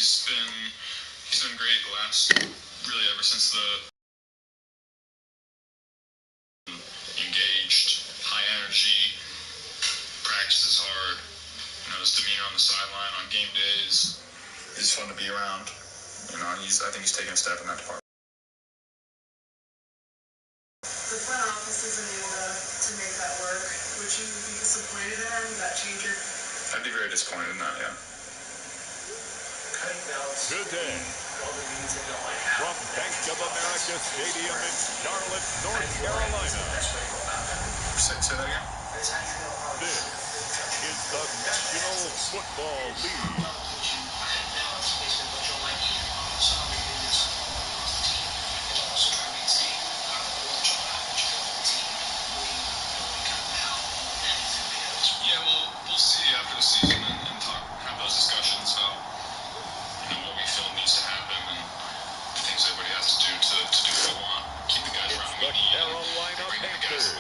He's been great the last, really ever since the engaged, high energy, practices hard. His demeanor on the sideline on game days is fun to be around. I think he's taken a step in that department. The front office isn't able to make that work. Would you be disappointed in that? Would that change your... I'd be very disappointed in that, yeah. Good day. From Bank of America Stadium in Charlotte, North Carolina. Say that again? This is the National Football League. Yeah, well, we'll see after the season and have those discussions about what we feel needs to happen and the things everybody has to do to do what we want. Keep the guys around The Carolina Panthers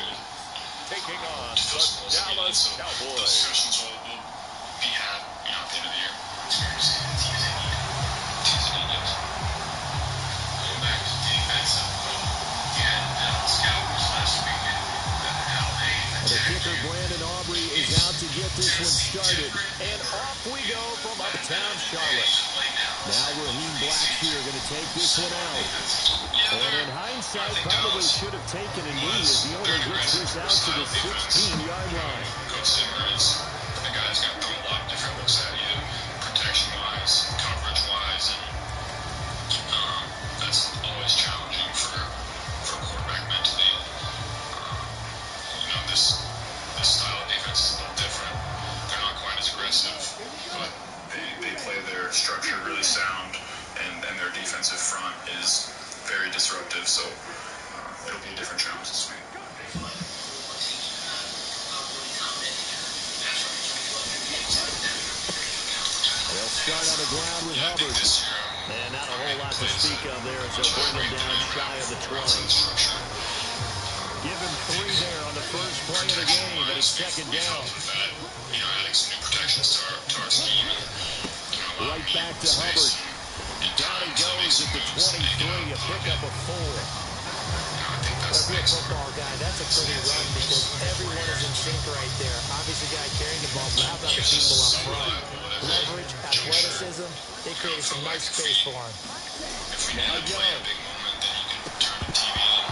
taking on the Dallas Cowboys. Those discussions will be had at the end of the year. Going back to defensive, we had Dallas Cowboys last weekend. The kicker, Brandon Aubrey, is out to get this one started. And off we go from uptown Charlotte. Now Raheem Blackshear going to take this one out. And in hindsight, probably should have taken a knee as he only gets this out to the 16-yard line. Coach Zimmer is a guy that's got to throw a lot of different looks at you, protection-wise, coverage-wise, and that's always challenging for a quarterback mentally. This style of defense is a little different. They're not quite as aggressive, but they play their structure really sound, and their defensive front is very disruptive, so it'll be a different challenge this week. They'll start on the ground with Hubbard. And not a whole lot to speak of there as they'll bring him down shy of the 20. Give him 3 there on the first play of the game, but it's second down. Adding some new protections to our scheme. Right back to Hubbard. Down he goes at the 23, a pickup of 4. If you're a football guy, that's a pretty run because everyone is in sync right there. Obviously, guy carrying the ball, but how about the people up front? Leverage, athleticism, they created some nice space for him. Now Young.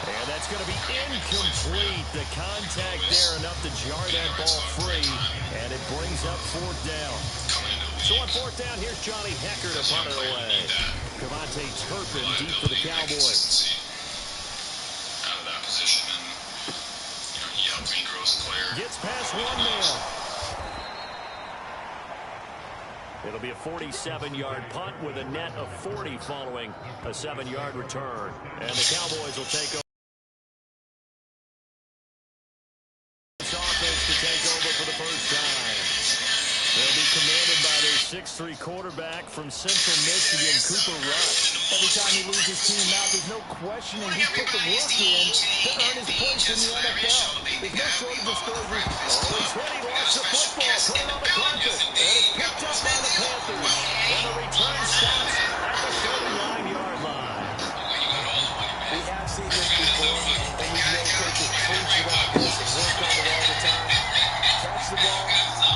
And that's going to be incomplete. The contact there enough to jar that ball free, and it brings up 4th down. So on 4th down, here's Johnny Hecker to punt it away. Cavante Turpin deep for the Cowboys. Out of that position, and he helped me grow as a player. Gets past 1 man. It'll be a 47-yard punt with a net of 40 following a 7-yard return. And the Cowboys will take over. This offense to take over for the first time. They'll be commanded by their 6'3 quarterback from Central Michigan, Cooper Rush. Every time he loses his team out, there's no questioning he put the work in to earn his place in the NFL. There's no shortage of stories. Oh, he's hit. He lost the football. Put it on the carpet. And it's picked up by the Panthers. And the return stops at the 39-yard line. We have seen this before, and we know coaches preach about this and work on it all the time. Catch the ball.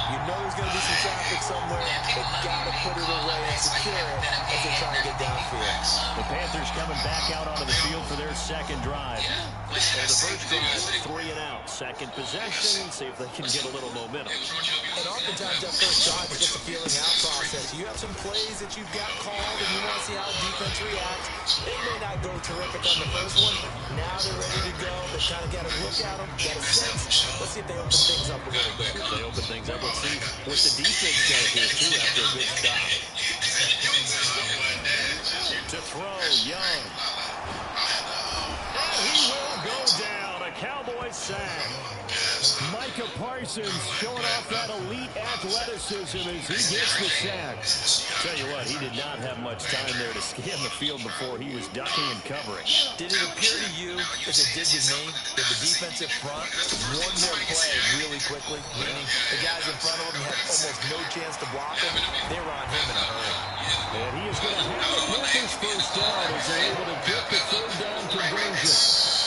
You know there's going to be some traffic somewhere. They got to put it away and secure it as they try to get downfield. The Panthers coming back out onto the field for their second drive. So the first drive, 3 and out. Second possession, see if they can get a little momentum. And oftentimes that first drive is just a feeling out process. You have some plays that you've got called and you want to see how the defense reacts. It may not go terrific on the first one. Now they're ready to go. They kind of got to look at them, get a sense. Let's see if they open things up a little bit. If they open things up, let's see what the defense does here, too, after a good stop. To throw, Young. And he will go down. A Cowboys sack. Micah Parsons showing off that elite athleticism as he gets the sack. Tell you what, he did not have much time there to scan the field before he was ducking and covering. Did it appear to you, as it did with me, that the defensive front, one more play really quickly, meaning the guys in front of him had almost no chance to block him. They were on him in a hurry. And he is going to have the Panthers first down as they're able to get the third down conversion.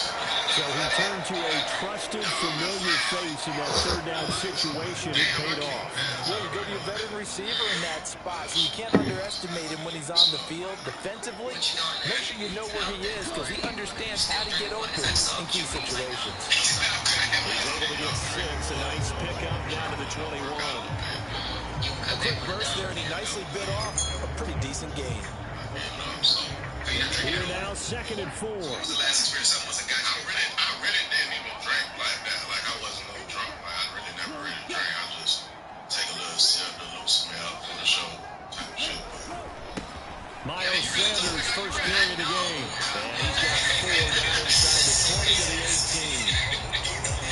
So he turned to a trusted, familiar face in that third down situation. It paid off. Well, you go to your veteran receiver in that spot, so you can't underestimate him when he's on the field. Defensively, make sure you know where he is because he understands how to get open in key situations. He's able to get 6. A nice pickup down to the 21. A quick burst there, and he nicely bit off a pretty decent gain. Here now, 2nd and 4. The last experience I wasn't got. I really didn't even drink like that. Like I wasn't no drunk. Like I really never really drank. I just take a little sip to loosen me up for the show type of shit. Miles Sanders, first carry of the game. And he's got 4 down inside the 20 to the 18.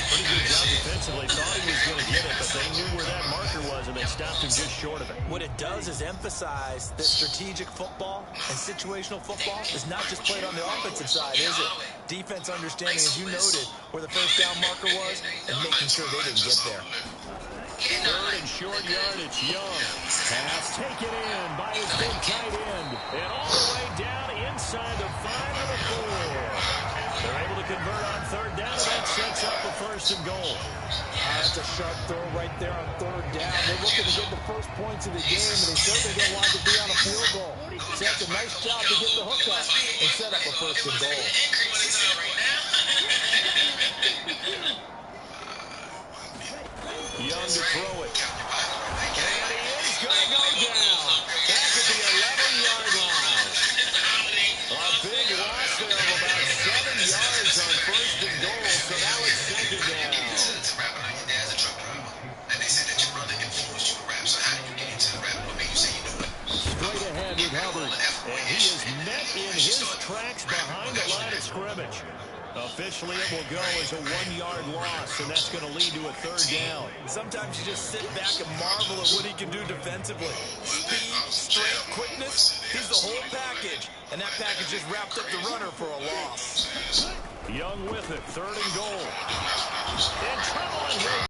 Pretty good job defensively. Thought he was going to get it, but they knew where that marker was, and they stopped him just short of it. What it does is emphasize that strategic football and situational football is not just played on the offensive side, is it? Defense understanding, as you noted, where the first down marker was and making sure they didn't get there. Third and short yardage, Young. Pass taken in by his big tight end. And all the way down inside the 5 to the 4. They're able to convert on third down, and that sets up a 1st and goal. That's a sharp throw right there on third down. They're looking to get the first points of the game, and they certainly don't want to be on a field goal. So that's a nice job to get the hook up and set up a 1st and goal. Young to throw it. And he is going to go down. Back at the 11-yard line. A big loss there of about 7 yards on 1st and goal, so now it's 2nd down. Straight ahead with Hubbard. And he is met in his tracks behind the line of scrimmage. Officially, it will go as a 1-yard loss, and that's going to lead to a 3rd down. Sometimes you just sit back and marvel at what he can do defensively. Speed, strength, quickness, he's the whole package. And that package just wrapped up the runner for a loss. Young with it, 3rd and goal. In trouble and here.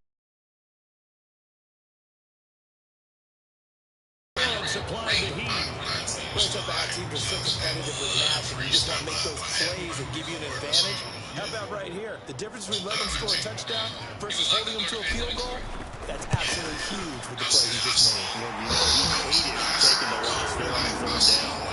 Supply the heat. Brings up our team is so competitively matched, and you just want to make those plays that give you an advantage. How about right here? The difference between letting them score a touchdown versus holding them to a field goal, that's absolutely huge with the play he just made. Well, you know, he hated taking the loss there on 3rd down.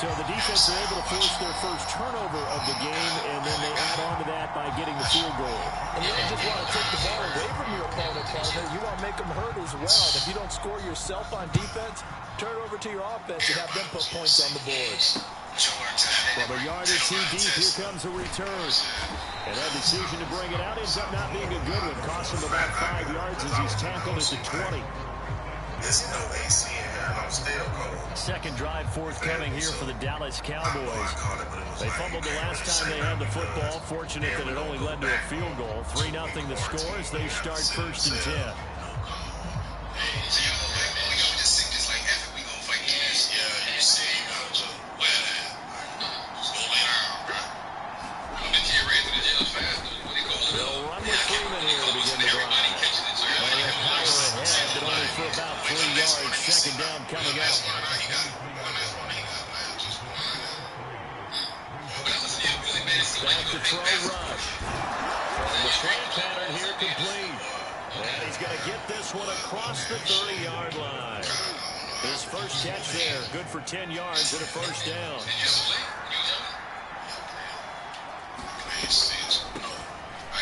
So the defense are able to force their first turnover of the game, and then they add on to that by getting the field goal. And you don't just want to take the ball away from your opponent, partner. You want to make them hurt as well. And if you don't score yourself on defense, turn it over to your offense and have them put points on the board. From a yard or 2 deep, here comes a return. And that decision to bring it out ends up not being a good one. Cost him about 5 yards as he's tackled at the 20. There's no AC in here, and I'm still cold. Second drive forthcoming here for the Dallas Cowboys. They fumbled the last time they had the football. Fortunate that it only led to a field goal. 3-0 the score as they start 1st and 10. They'll run with Freeman here to begin the drive. And they're power ahead, but only for about 3 yards. 2nd down coming up. Back to throw rush. From the slant pattern here complete. And he's going to get this one across the 30-yard line. His first catch there, good for 10 yards and a 1st down.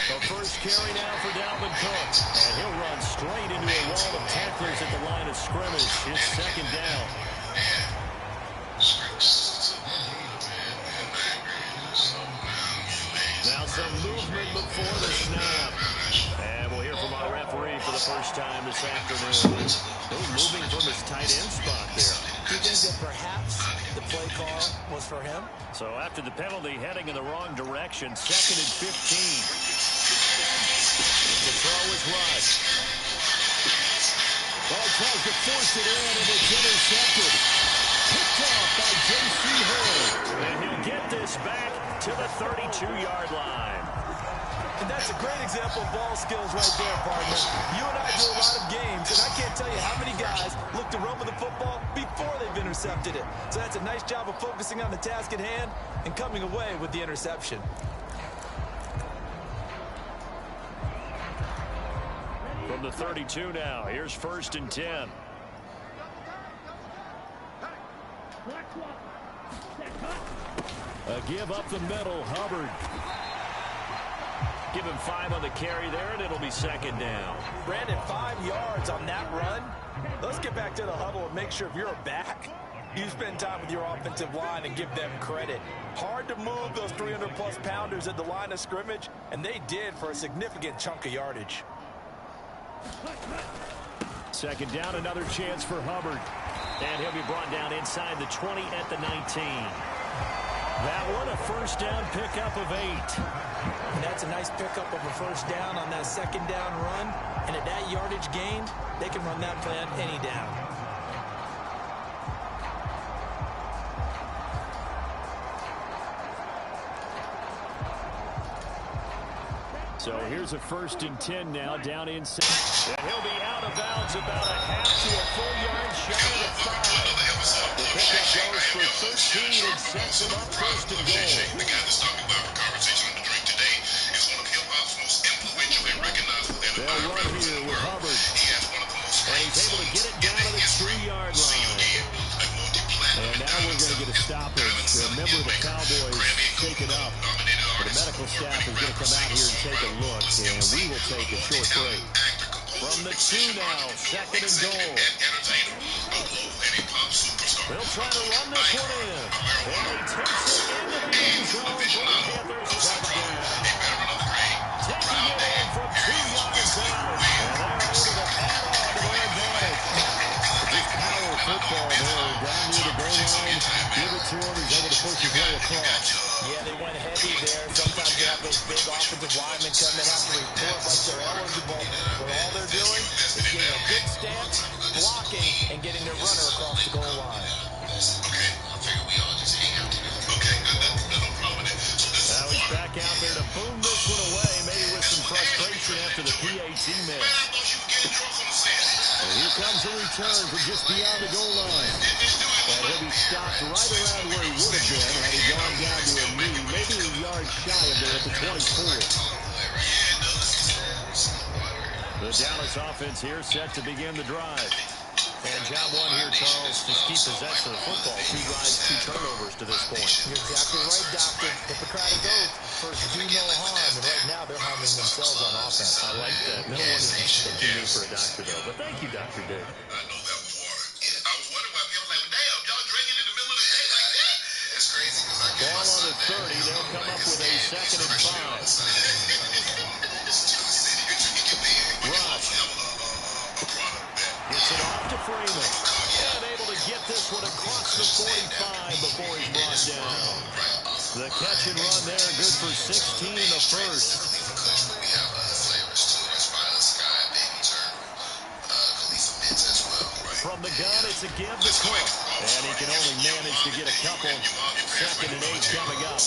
The first carry now for Dalvin Cook. And he'll run straight into a wall of tacklers at the line of scrimmage. It's 2nd down. Now some movement before the snap. And we'll hear from our referee for the first time this afternoon. Moving from his tight end spot there. Do you think that perhaps the play call was for him? So after the penalty, heading in the wrong direction, 2nd and 15. The throw is Rush. Ball tries to force it in, and it's intercepted. Picked off by J.C. Hill. And he'll get this back to the 32-yard line. And that's a great example of ball skills right there, partner. You and I do a lot of games, and I can't tell you how many guys look to run with the football before they've intercepted it. So that's a nice job of focusing on the task at hand and coming away with the interception. From the 32 now, here's 1st and 10. A give up the middle, Hubbard. Give him 5 on the carry there, and it'll be 2nd down. Brandon, 5 yards on that run. Let's get back to the huddle and make sure if you're a back, you spend time with your offensive line and give them credit. Hard to move those 300-plus pounders at the line of scrimmage, and they did for a significant chunk of yardage. 2nd down, another chance for Hubbard. And he'll be brought down inside the 20 at the 19. That one, a 1st down pickup of 8. And that's a nice pickup of a 1st down on that 2nd down run. And at that yardage gained, they can run that plan any down. So here's a 1st and 10 now, down inside. And he'll be out of bounds about a half to a full yard shy of the 5. The pickup goes for 13 and sets him up 1st and goal. The guy that's talking about our conversation on the drink today is one of hip-hop's most influential and recognizable they'll run here with Hubbard. He has one of the most and he's able to get it down to the 3-yard line. And now we're going to get a stoppage. Remember, the Cowboys shake it up. The medical staff is going to come out here and take a look, and we will take a short break. From the 2 now, 2nd and goal. They'll try to run this one in. And he takes it into the end zone for the Panthers touchdown. Taking it in from 2 yards out. And they're able to add on to their advantage. Just power football there. Down near the goal line. Give it to him. He's able to push his way across. Yeah, they went heavy there. Sometimes you have those big offensive linemen come in, have to report like they're eligible. But all they're doing is getting a good stance, blocking, and getting their runner across the goal line. Now he's back out there to boom this one away, maybe with some frustration after the PAT miss. And here comes the return from just beyond the goal line. And he'll be stopped right around where he would have been had he gone down to a knee, maybe a yard shy of there at the 24. The Dallas offense here set to begin the drive. And job one here, Charles, just keep possession of the football. 2 drives, 2 turnovers to this point. You're exactly right, Doctor. Hippocratic oath. First, do no harm. And right now, they're harming themselves on offense. I like that. No one is too new for a doctor, though. But thank you, Dr. Dave. I know that was water. Yeah, I was wondering why people like, damn, y'all drinking in the middle of the day like that? It's crazy. Ball on the 30. They'll come up with a 2nd and 5. Rush. Gets it off to Freeman. And able to get this one across the 45 before he's brought down. The catch and run there, good for 16 in the 1st. From the gun, it's a give to Cook. And he can only manage to get a couple. 2nd and 8 coming up.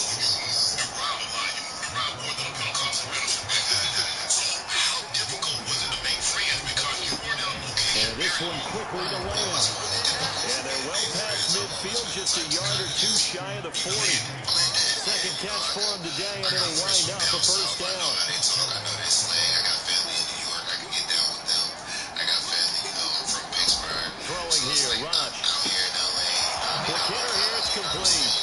And this one quickly to Lamb. And they're well past midfield, just a yard or 2 shy of the 40. 2nd catch for him today, and it'll wind up a 1st down. Throwing here, Rush. The kicker here, it's complete.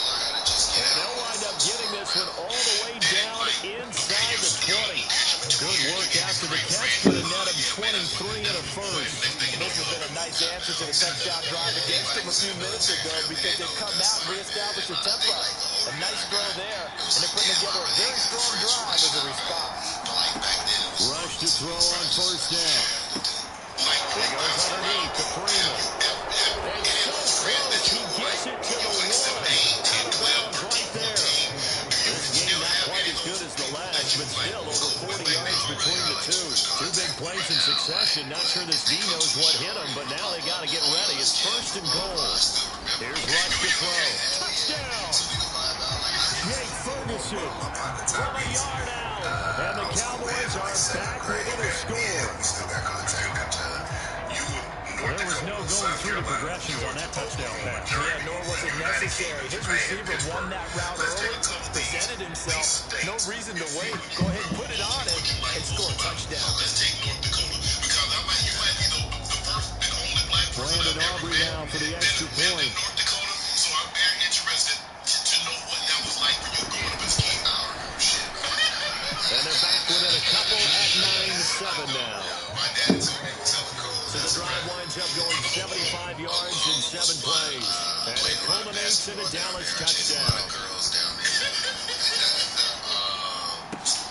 And they'll wind up getting this one all the way down inside the 20. Good work after the catch, but a net of 23 and a 1st. This has been a nice answer to the touchdown drive against them a few minutes ago because they've come out and reestablished the tempo. A nice throw there, and they're putting together a very strong drive as a response. Rush to throw on 1st down. He goes underneath to Freeman. And so close, he gets it to the 1. Out of bounds right there. This game not quite as good as the last, but still over 40 yards between the two. 2 big plays in succession. Not sure this D knows what hit him, but now they got to get ready. It's 1st and goal. Here's Rush to throw. Touchdown! Jake Ferguson Jackson from a yard out. And the Cowboys are back within a score. Well, there was no going through the progressions on that touchdown pass. Yeah, nor was it necessary. His receiver won that route early, presented himself. No reason to wait. Go ahead and put it on him and score a touchdown. Brandon Aubrey now for the extra point. So I'm very interested to know what that was like when you were going up against King Howard. And they're back within a couple at 9-7 now. So the drive winds up going 75 yards in 7 plays. And it culminates in a Dallas touchdown.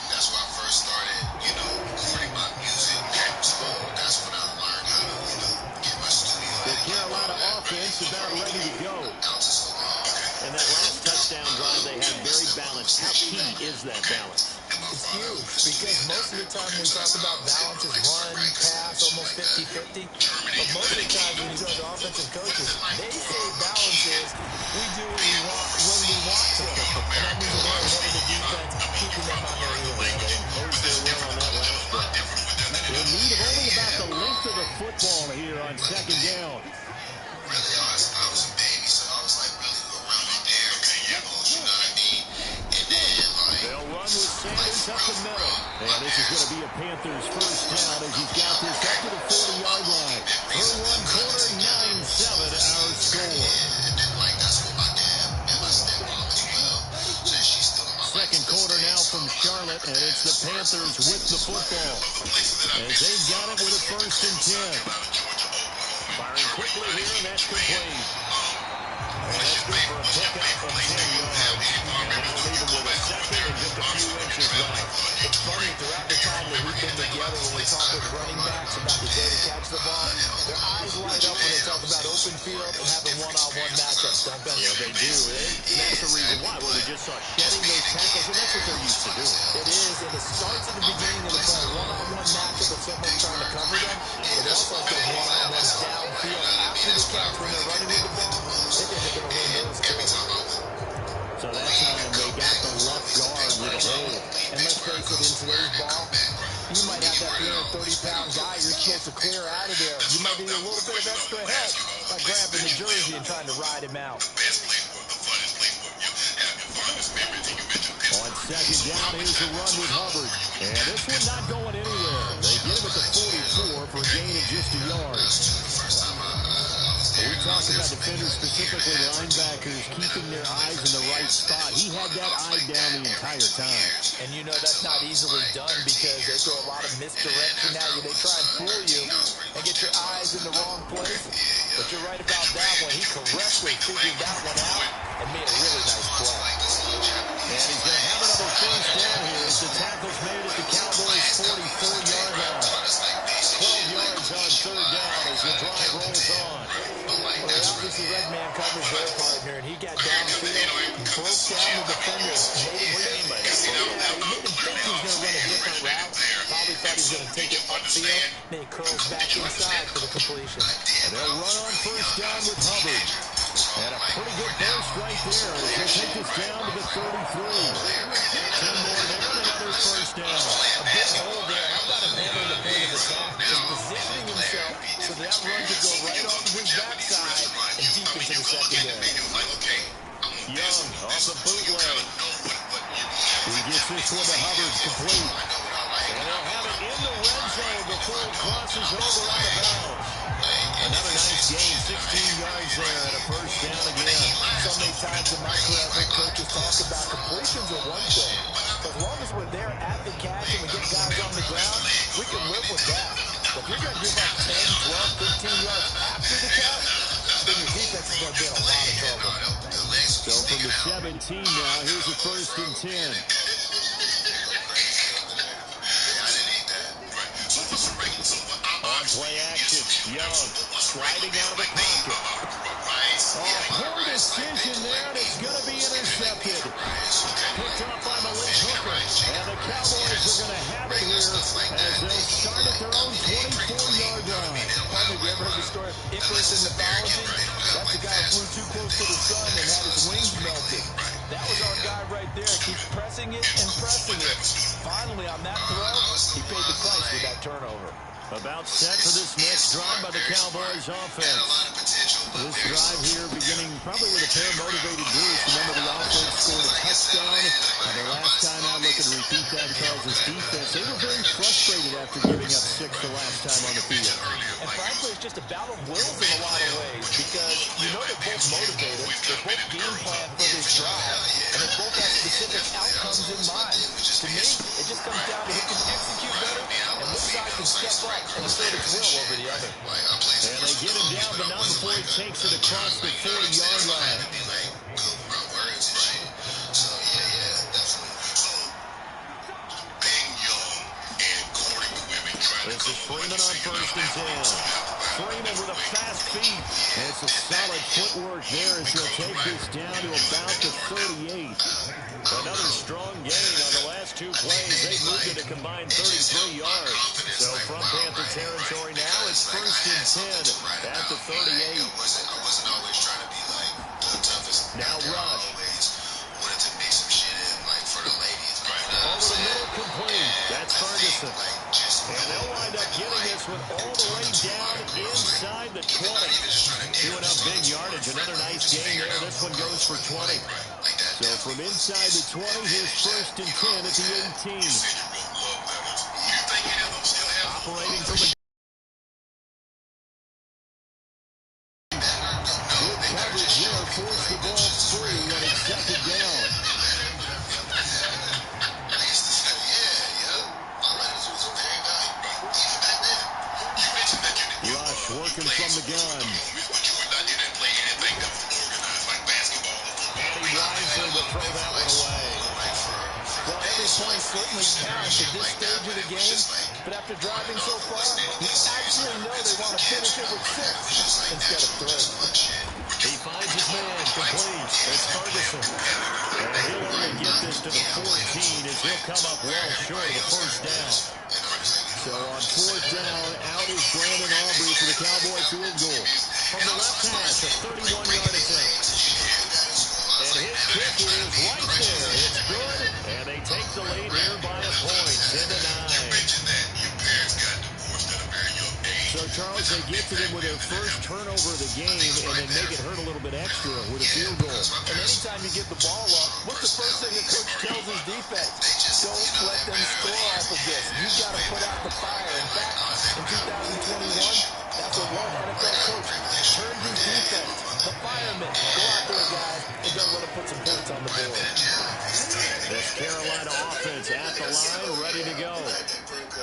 That's where I first started, recording my music. So that's when I learned how to, get my studio. The Carolina offense about ready to go. And that last touchdown drive they had very balanced. How key is that balance? It's huge because most of the time we talk about balance is run, pass, almost 50-50. But most of the times when you talk to offensive coaches, they say balance is we do what we want when we want to. And that means they're ahead of the defense, keeping them on their heels. Yeah, they imposed their will on that last drive. In need of only about the length of the football here on second down. Really, I was a baby, so I was like really around my damn tables, you know what I mean? And then They'll run with Sanders up the middle. And this is going to be a Panthers first down as he's got this up to the 40-yard line. Through one quarter, 9-7 our score. Second quarter now from Charlotte, and it's the Panthers with the football. As they've got it with a 1st and 10. Firing quickly here, and that's complete. And that's good for a pickup of 10 yards. And they'll leave him with a second and just a few inches left. It's funny, throughout the time that we've been together, when we talk with running backs about the day to catch the ball, their eyes light up when they talk about open field and having one-on-one matchups, don't they? Yeah, they do. And that's the reason why. Well, we just saw shedding those tackles, and that's what they're used to doing. It is, and it starts at the beginning of the play. One-on-one matchup if someone's trying to cover them. It also has those one-on-ones downfield after the catch when they're running with the ball. They think they're going to win those too. So that time they got the left guard with a hole. And let's face it, in today's ball, you might have that 330-pound guy you're supposed to clear out of there. You might need a little bit of extra help by grabbing the jersey and trying to ride him out. On second down, here's a run with Hubbard. And this one not going anywhere. They get him at the 44 for a gain of just a yard. We talked about defenders, specifically linebackers, keeping their eyes in the right spot. He had that eye down the entire time. And you know that's not easily done because they throw a lot of misdirection at you. They try and fool you and get your eyes in the wrong place. But you're right about that one. He correctly figured that one out and made a really nice play. And he's going to have another first down here as the tackle's made at the Cowboys' 44-yard line. 12 yards on third down as the drive rolls on. Well, obviously, red man covers their partner, and he got downfield, broke down the defender, made him think he was going to run a different route. Probably thought he was going to take it upfield, and then he curls back inside for the completion. And they'll run on first down with Hubbard. And a pretty good burst right there as he'll take this down to the 33. 10 more there and another first down. A big hole there. How about him handling the point of attack? Just positioning himself so that run could go right off of his backside and deep into the secondary. Young off the bootleg. He gets this one to Hubbard, complete. And they'll have it in the red zone before it crosses over out of bounds. Another nice gain, 16 yards there and a first down again. So many times in my career, I've heard coaches talk about completions are one thing. As long as we're there at the catch and we get guys on the ground, we can live with that. But if you're going to give up 10, 12, 15 yards after the catch, then your defense is going to be in a lot of trouble. So from the 17 now, here's a first and 10. On play action, Young sliding out of the pocket. Poor decision there, and it's going to be intercepted. Picked up by Malik Hooker. And the Cowboys are going to have it here as they'll start at their own 24-yard line. Have you ever heard the story of Icarus in mythology? That's the guy who flew too close to the sun and had his wings melted. That was our guy right there. Keep pressing it and pressing it. Finally, on that throw, he paid the price with that turnover. About set for this next drive by the Cowboys offense. This drive here beginning probably with a pair of motivated Bruce. Remember, the offense scored a touchdown on their last time out. Looking to repeat that, Charles' defense. They were very frustrated after giving up 6 the last time on the field. And frankly, it's just a battle of wills in a lot of ways because you know they're both motivated. They're both game planned for this drive, and they both have specific outcomes in mind. To me, it just comes down to who can execute better and which side can step up and assert its will over the other. And they get him down, but not before he takes it across the 40-yard line. This is Freeman on 1st and 10. Freeman with a fast feet. And it's a solid footwork there as he'll take this down to about the 38. Another strong gain on the last 2 plays. They moved it a combined 33 yards. So from Panther territory now, it's 1st and 10 at the 38. Now Rush. Over the middle, complete. That's Ferguson. And they'll wind up getting this one all the way down inside the 20. Doing up big yardage. Another nice gain there. This one goes for 20. So from inside the 20, here's 1st and 10 at the 18. Operating from the good coverage there. Force the ball free, and it's 2nd down. Rush working from the gun. And he wisely will throw that one away. Well, every point certainly counts at this stage of the game, but after driving so far, you actually know they want to finish it with 6 instead of 3. He finds his man, complete. It's Ferguson. And he'll only get this to the 14 as he'll come up well short of the 1st down. So on 4th down, out is Brandon Aubrey for the Cowboy field goal. From the left hash, a 31-yard attempt. And his kick is right there. It's good, and they take the lead here by a point, 10-9. So, Charles, they get to them with their first turnover of the game and then make it hurt a little bit extra with a field goal. And anytime you give the ball up, what's the first thing a coach tells his defense? Don't let them score off of this. You've got to put out the fire. In fact, in 2021, that's what one NFL coach turned his defense. The firemen. Go out there, guys, and don't let them put some points on the board. This Carolina offense at the line, ready to go.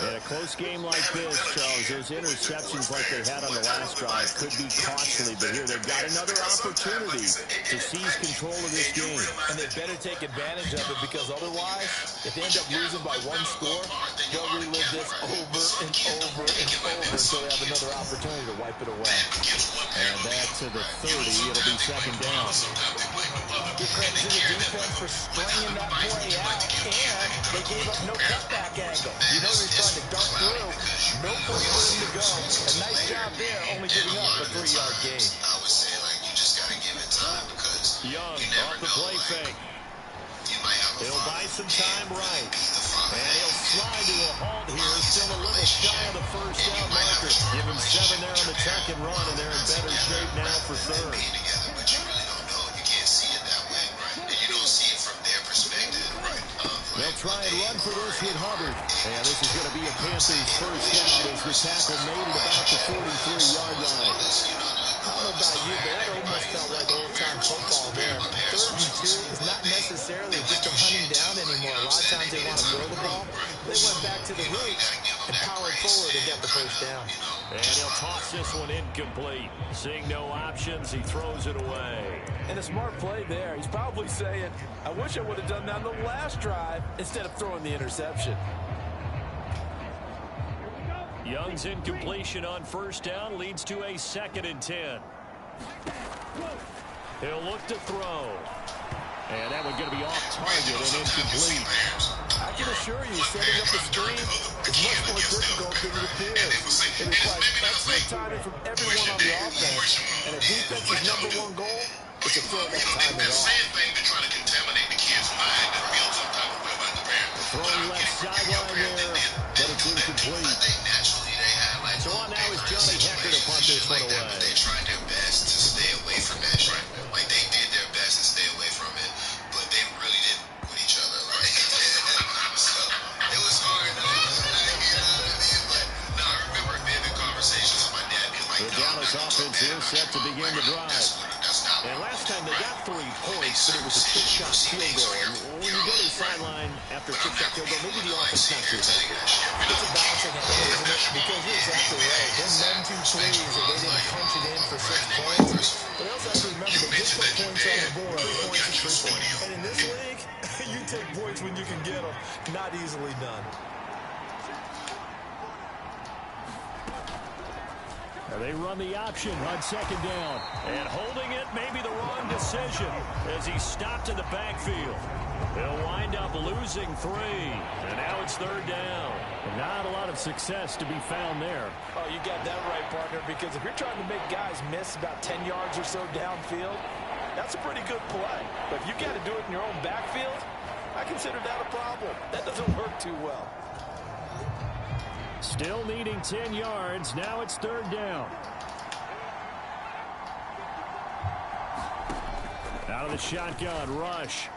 In a close game like this, Charles, those interceptions like they had on the last drive could be costly, but here they've got another opportunity to seize control of this game. And they better take advantage of it because otherwise, if they end up losing by 1 score, they'll relive this over and over and over until they have another opportunity to wipe it away. And back to the 30, it'll be 2nd down. Give credit to the defense for stringing that play out, and they gave up no cutback angle. You know he's trying to dart through. No place for him to go. A nice job there, only giving up a 3-yard gain. Young off the play fake. He'll buy some time right. And he'll slide to a halt here. Still a little shy of the 1st down marker. Give him 7 there on the tuck and run, and they're in better shape now for 3rd. They'll try and run for this with Hubbard. And this is going to be a Panthers 1st down as the tackle made it about the 43-yard line. I don't know about you, but that almost felt like old-time football there. 3rd and 2 is not necessarily just a hunting down anymore. A lot of times they want to throw the ball. They went back to the roots and powered forward and got the 1st down. And he'll toss this one incomplete. Seeing no options, he throws it away. And a smart play there. He's probably saying, I wish I would have done that on the last drive instead of throwing the interception. Young's incompletion on 1st down leads to a 2nd and 10. He'll look to throw. And that one going to be off target and incomplete. I can assure you, setting up the screen is much more difficult than it appears. It requires excellent timing from everyone on the offense. And a defense's #1 goal is to throw that timing off. Throwing left sideline there, but it's incomplete. So on now is Johnny Hecker to punt this one away. They tried their best to stay away from that. Like they did their best to stay away from it, but they really didn't with each other. Like so it was hard. You know what I mean? But no, I remember being in conversations with my dad being like, The Dallas offense here set to begin the drive. And last time they got 3 points, but it was a trick-shot field goal. And when you go to the sideline after a trick-shot field goal, maybe the offense not too happy. It's a balancing act, isn't it? Because you're exactly right. Them 2 threes, if they didn't punch it in for 6 points. But they also have to remember, they just put points on the board. 3 points is 3 points. And in this league, you take points when you can get them. Not easily done. They run the option on second down. And holding it may be the wrong decision as he's stopped in the backfield. They'll wind up losing 3. And now it's third down. And not a lot of success to be found there. Oh, you got that right, partner, because if you're trying to make guys miss about 10 yards or so downfield, that's a pretty good play. But if you got to do it in your own backfield, I consider that a problem. That doesn't work too well. Still needing 10 yards. Now it's third down. Out of the shotgun, rush.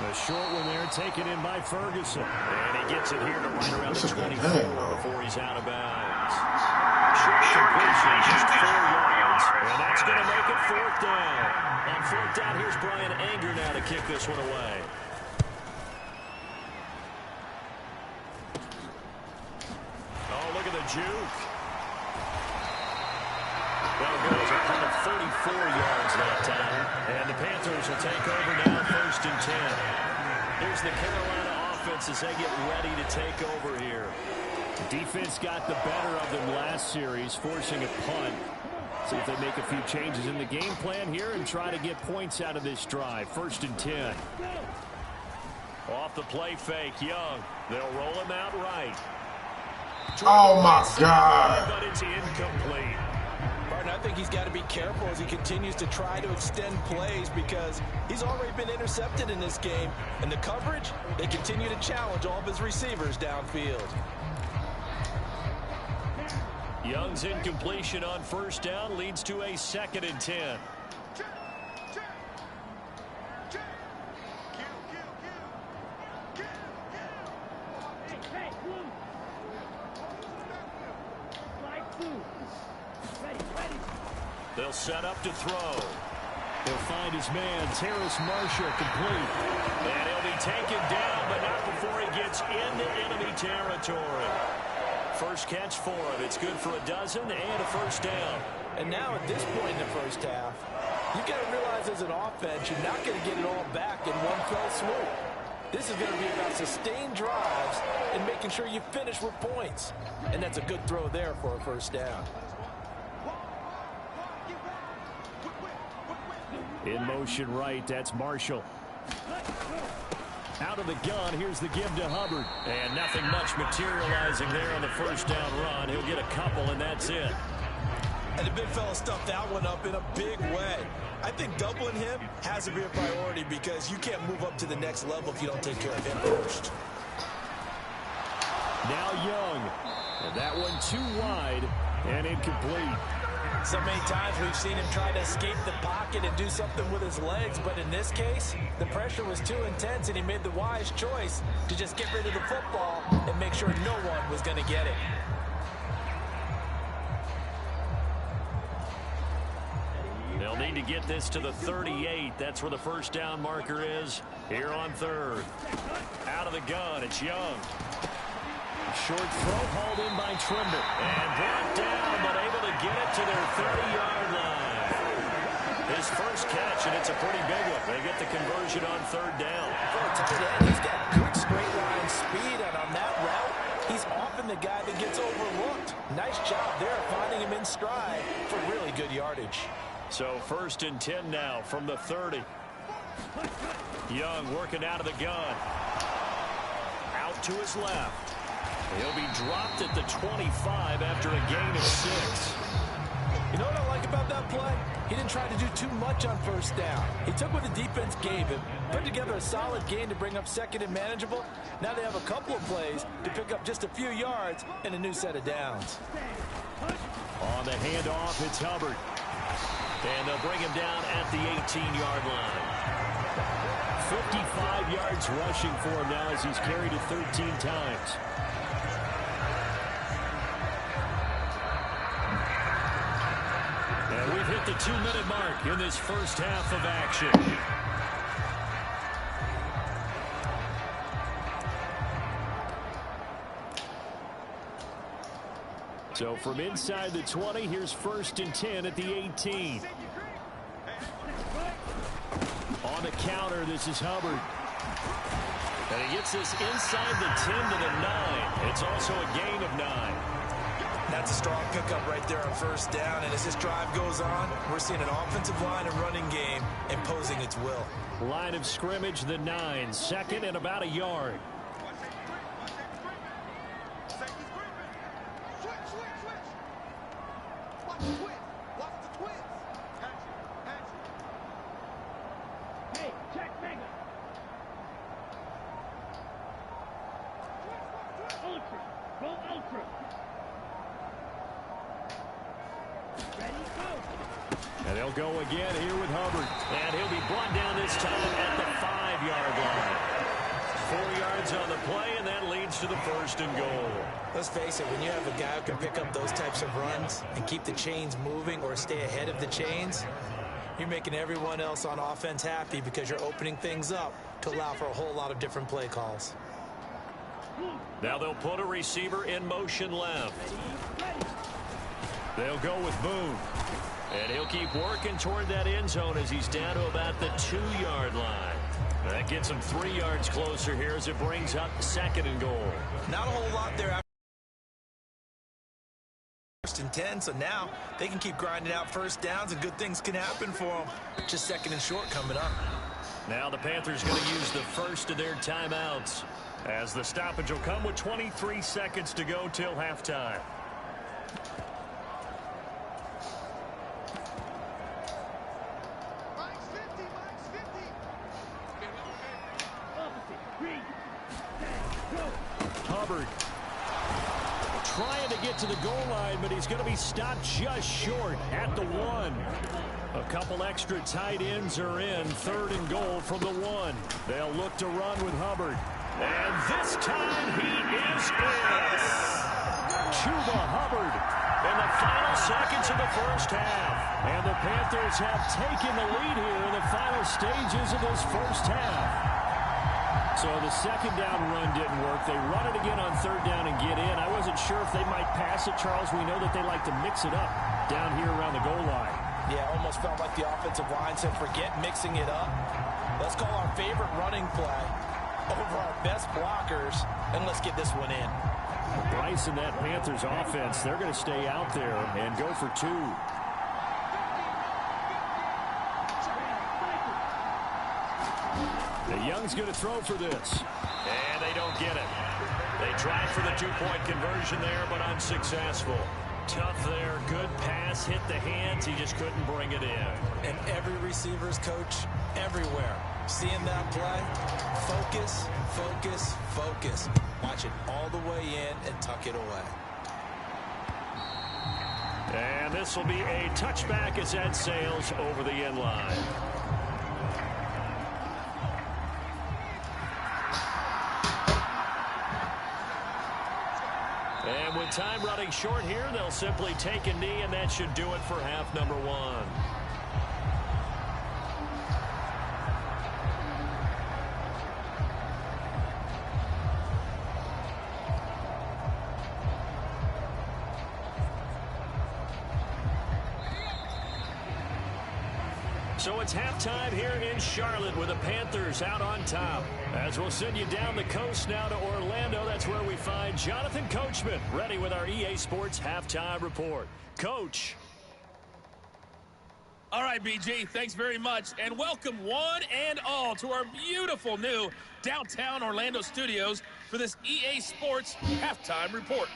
The short one there taken in by Ferguson. And he gets it here to right around the 24 before he's out of bounds. Short completion, just 4 yards. And that's going to make it fourth down. On fourth down, here's Brian Anger now to kick this one away. Juke. That goes a punt of 34 yards that time. And the Panthers will take over now, first and 10. Here's the Carolina offense as they get ready to take over here. The defense got the better of them last series, forcing a punt. See if they make a few changes in the game plan here and try to get points out of this drive. First and 10. Off the play fake, Young. They'll roll him out right. Oh my God. But it's incomplete. Martin, I think he's got to be careful as he continues to try to extend plays because he's already been intercepted in this game. And the coverage, they continue to challenge all of his receivers downfield. Young's incompletion on first down leads to a second and 10. They'll set up to throw. He'll find his man, Terrace Marshall, complete. And he'll be taken down, but not before he gets into enemy territory. First catch for him. It's good for a dozen and a first down. And now at this point in the first half, you've got to realize as an offense, you're not going to get it all back in one fell swoop. This is going to be about sustained drives and making sure you finish with points. And that's a good throw there for a first down. In motion right, that's Marshall. Out of the gun, here's the give to Hubbard. And nothing much materializing there on the first down run. He'll get a couple, and that's it. And the big fella stuffed that one up in a big way. I think doubling him has to be a priority because you can't move up to the next level if you don't take care of him first. Now Young. And that one too wide and incomplete. So many times we've seen him try to escape the pocket and do something with his legs, but in this case, the pressure was too intense and he made the wise choice to just get rid of the football and make sure no one was going to get it. They'll need to get this to the 38. That's where the first down marker is here on third. Out of the gun, it's Young. Short throw hauled in by Trimble. And brought down, but able to get it to their 30-yard line. His first catch, and it's a pretty big one. They get the conversion on third down. For a tight end, he's got good straight line speed, and on that route, he's often the guy that gets overlooked. Nice job there finding him in stride for really good yardage. So first and 10 now from the 30. Young working out of the gun. Out to his left. He'll be dropped at the 25 after a gain of 6. You know what I like about that play? He didn't try to do too much on first down. He took what the defense gave him, put together a solid gain to bring up second and manageable. Now they have a couple of plays to pick up just a few yards and a new set of downs. On the handoff, it's Hubbard. And they'll bring him down at the 18-yard line. 55 yards rushing for him now as he's carried it 13 times. And we've hit the 2-minute mark in this first half of action. So from inside the 20, here's 1st and 10 at the 18. On the counter, this is Hubbard. And he gets this inside the 10 to the 9. It's also a gain of 9. That's a strong pickup right there on first down. And as this drive goes on, we're seeing an offensive line and running game imposing its will. Line of scrimmage, the 9. 2nd and about a yard. And they'll go again here with Hubbard. And he'll be brought down this time at the 5-yard line. 4 yards on the play, and that leads to the 1st and goal. Let's face it, when you have a guy who can pick up those types of runs and keep the chains moving or stay ahead of the chains, you're making everyone else on offense happy because you're opening things up to allow for a whole lot of different play calls. Now they'll put a receiver in motion left. They'll go with Boone. And he'll keep working toward that end zone as he's down to about the 2-yard line. That gets him 3 yards closer here as it brings up 2nd and goal. Not a whole lot there after 1st and 10, so now they can keep grinding out first downs and good things can happen for them. Just 2nd and short coming up. Now the Panthers going to use the first of their timeouts as the stoppage will come with 23 seconds to go till halftime. Hubbard trying to get to the goal line, but he's going to be stopped just short at the 1. A couple extra tight ends are in. 3rd and goal from the 1. They'll look to run with Hubbard. And this time he is in. Chuba Hubbard in the final seconds of the first half. And the Panthers have taken the lead here in the final stages of this first half. So the 2nd down run didn't work. They run it again on 3rd down and get in. I wasn't sure if they might pass it, Charles. We know that they like to mix it up down here around the goal line. Yeah, almost felt like the offensive line said, forget mixing it up. Let's call our favorite running play over our best blockers, and let's get this one in. Bryce and that Panthers offense, they're going to stay out there and go for 2. Young's going to throw for this. And they don't get it. They tried for the 2-point conversion there, but unsuccessful. Tough there. Good pass. Hit the hands. He just couldn't bring it in. And every receiver's coach everywhere. Seeing that play, focus, focus, focus. Watch it all the way in and tuck it away. And this will be a touchback as that sails over the end line. And with time running short here, they'll simply take a knee, and that should do it for half number 1. So it's halftime here in Charlotte with the Panthers out on top. As we'll send you down the coast now to Orlando, that's where we find Jonathan Coachman ready with our EA Sports Halftime Report. Coach. All right, BG, thanks very much. And welcome one and all to our beautiful new downtown Orlando studios for this EA Sports Halftime Report.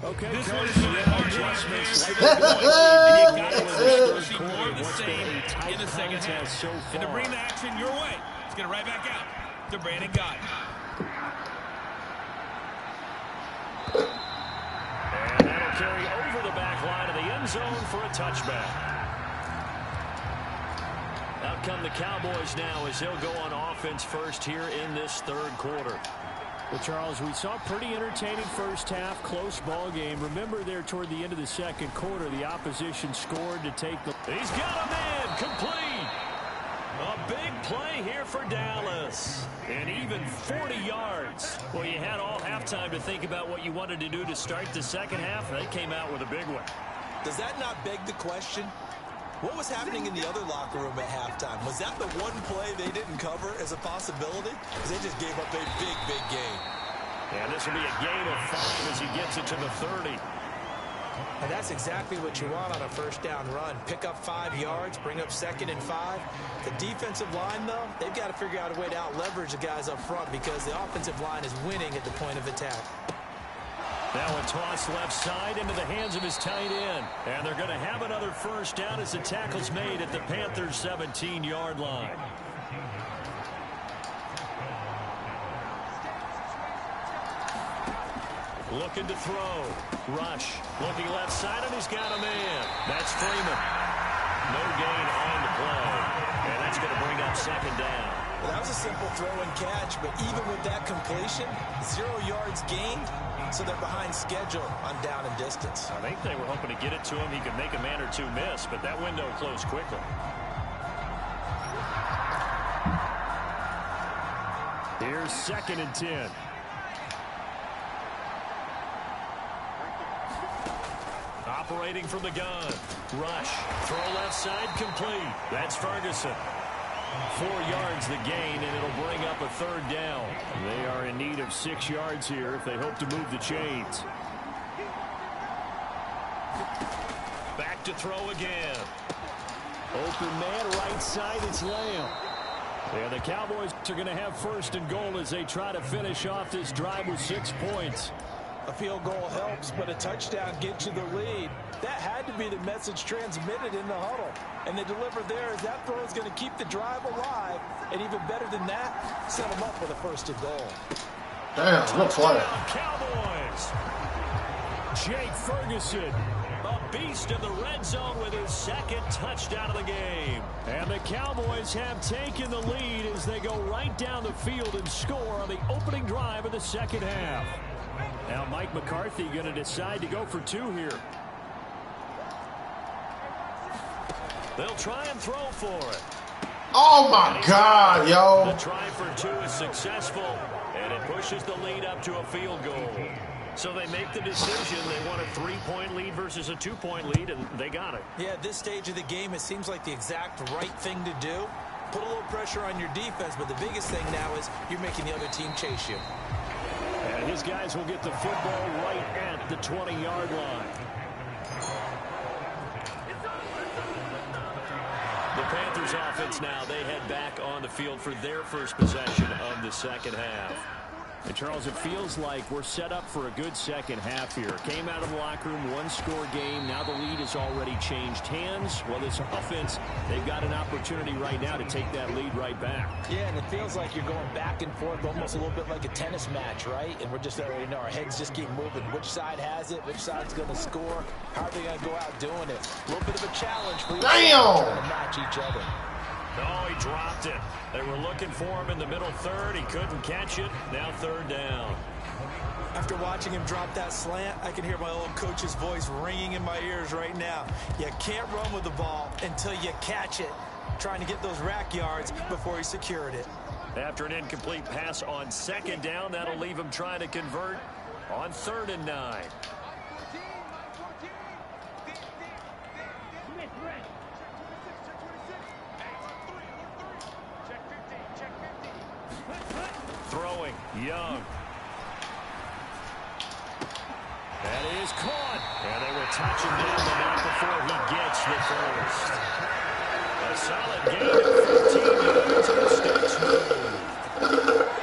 Okay, This Coach, one is going to hard hit adjustments. there to this point. And you got to expect to see more of the What's same been a tight in the second half. contest so And to far. bring the action your way, let's get it right back out to Brandon Gott. And that'll carry over the back line of the end zone for a touchback. Out come the Cowboys now as they'll go on offense first here in this third quarter. Well, Charles, we saw a pretty entertaining first half, close ball game. Remember there toward the end of the second quarter, the opposition scored to take the... He's got a man complete. A big play here for Dallas. And even 40 yards. Well, you had all halftime to think about what you wanted to do to start the second half. They came out with a big one. Does that not beg the question? What was happening in the other locker room at halftime? Was that the one play they didn't cover as a possibility? Because they just gave up a big, big game. And this will be a gain of 5 as he gets it to the 30. And that's exactly what you want on a first down run. Pick up 5 yards, bring up 2nd and 5. The defensive line, though, they've got to figure out a way to out-leverage the guys up front because the offensive line is winning at the point of attack. Now a toss left side into the hands of his tight end. And they're going to have another first down as the tackle's made at the Panthers' 17-yard line. Looking to throw. Rush. Looking left side, and he's got a man. That's Freeman. No gain on the play. And that's going to bring up 2nd down. Well, that was a simple throw and catch, but even with that completion, 0 yards gained, so they're behind schedule on down and distance. I think they were hoping to get it to him. He could make a man or two miss, but that window closed quickly. Here's 2nd and 10. Operating from the gun. Rush. Throw left side complete. That's Ferguson. 4 yards the gain, and it'll bring up a 3rd down. They are in need of 6 yards here if they hope to move the chains. Back to throw again. Open man right side, it's Lamb. And the Cowboys are going to have 1st and goal as they try to finish off this drive with 6 points. A field goal helps, but a touchdown gets you the lead. That had to be the message transmitted in the huddle. And they delivered there as that throw is going to keep the drive alive. And even better than that, set them up with a 1st and goal. Damn, good play. Cowboys. Jake Ferguson. A beast in the red zone with his 2nd touchdown of the game. And the Cowboys have taken the lead as they go right down the field and score on the opening drive of the second half. Now Mike McCarthy going to decide to go for 2 here. They'll try and throw for it. Oh, my God, yo. The try for 2 is successful, and it pushes the lead up to a field goal. So they make the decision. They want a 3-point lead versus a 2-point lead, and they got it. Yeah, at this stage of the game, it seems like the exact right thing to do. Put a little pressure on your defense, but the biggest thing now is you're making the other team chase you. And his guys will get the football right at the 20-yard line. The Panthers offense now, they head back on the field for their first possession of the second half. And Charles, it feels like we're set up for a good second half here. Came out of the locker room, 1-score game. Now the lead has already changed hands. Well, this offense, they've got an opportunity right now to take that lead right back. Yeah, and it feels like you're going back and forth, almost a little bit like a tennis match, right? And we're just already know our heads just keep moving. Which side has it? Which side's going to score? How are they going to go out doing it? A little bit of a challenge for each side, trying to match each other. No, he dropped it. They were looking for him in the middle third. He couldn't catch it. Now 3rd down. After watching him drop that slant, I can hear my old coach's voice ringing in my ears right now. You can't run with the ball until you catch it. Trying to get those rack yards before he secured it. After an incomplete pass on 2nd down, that'll leave him trying to convert on 3rd and 9. Throwing, Young. That is caught. And they will touch him down, but not before he gets the first. A solid gain of 15 yards and the stakes move.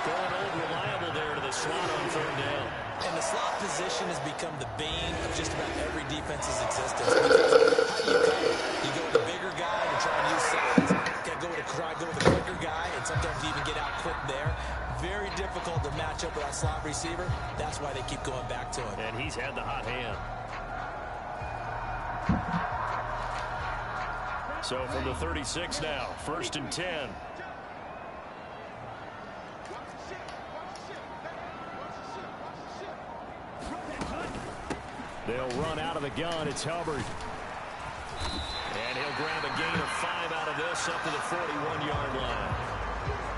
Going old reliable there to the slot on 3rd down. And the slot position has become the bane of just about every defense's existence. Because how do you cover? You go with a bigger guy to try and use size. You go with a quicker guy, and sometimes you even get out quick there. Very difficult to match up with that slot receiver. That's why they keep going back to him. And he's had the hot hand. So from the 36 now, 1st and 10. They'll run out of the gun. It's Hubbard. And he'll grab a gain of 5 out of this up to the 41-yard line.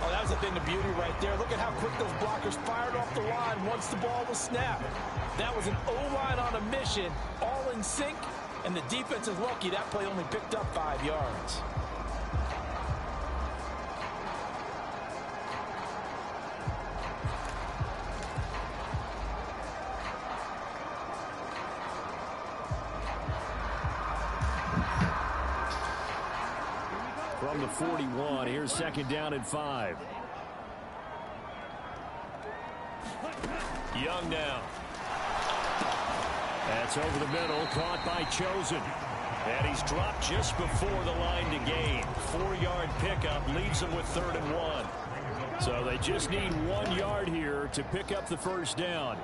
Oh, that was a thing of beauty right there. Look at how quick those blockers fired off the line once the ball was snapped. That was an O-line on a mission, all in sync, and the defense is lucky that play only picked up 5 yards. From the 41, here's 2nd down and 5. Young now. That's over the middle, caught by Chosen. And he's dropped just before the line to gain. 4-yard pickup leaves him with 3rd and 1. So they just need 1 yard here to pick up the 1st down.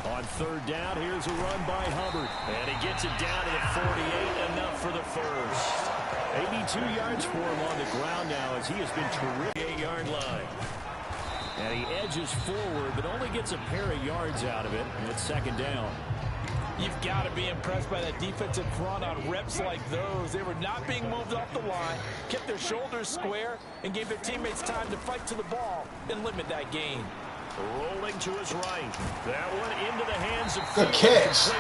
On 3rd down, here's a run by Hubbard. And he gets it down to the 48, enough for the 1st. 82 yards for him on the ground now as he has been terrific. 8-yard line. And he edges forward, but only gets a pair of yards out of it. And it's 2nd down. You've got to be impressed by that defensive front on reps like those. They were not being moved off the line, kept their shoulders square, and gave their teammates time to fight to the ball and limit that gain. Rolling to his right. That one into the hands of good catch.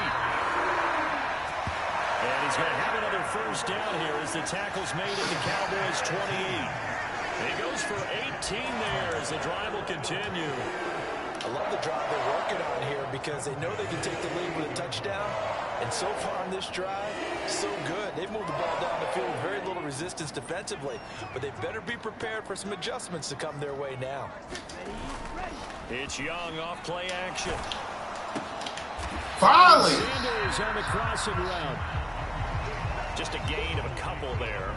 And he's going to have another 1st down here as the tackle's made at the Cowboys 28. He goes for 18 there as the drive will continue. I love the drive they're working on here because they know they can take the lead with a touchdown. And so far on this drive, so good. They've moved the ball down the field with very little resistance defensively. But they better be prepared for some adjustments to come their way now. It's Young off play action. Finally! Sanders on the crossing route. Just a gain of a couple there.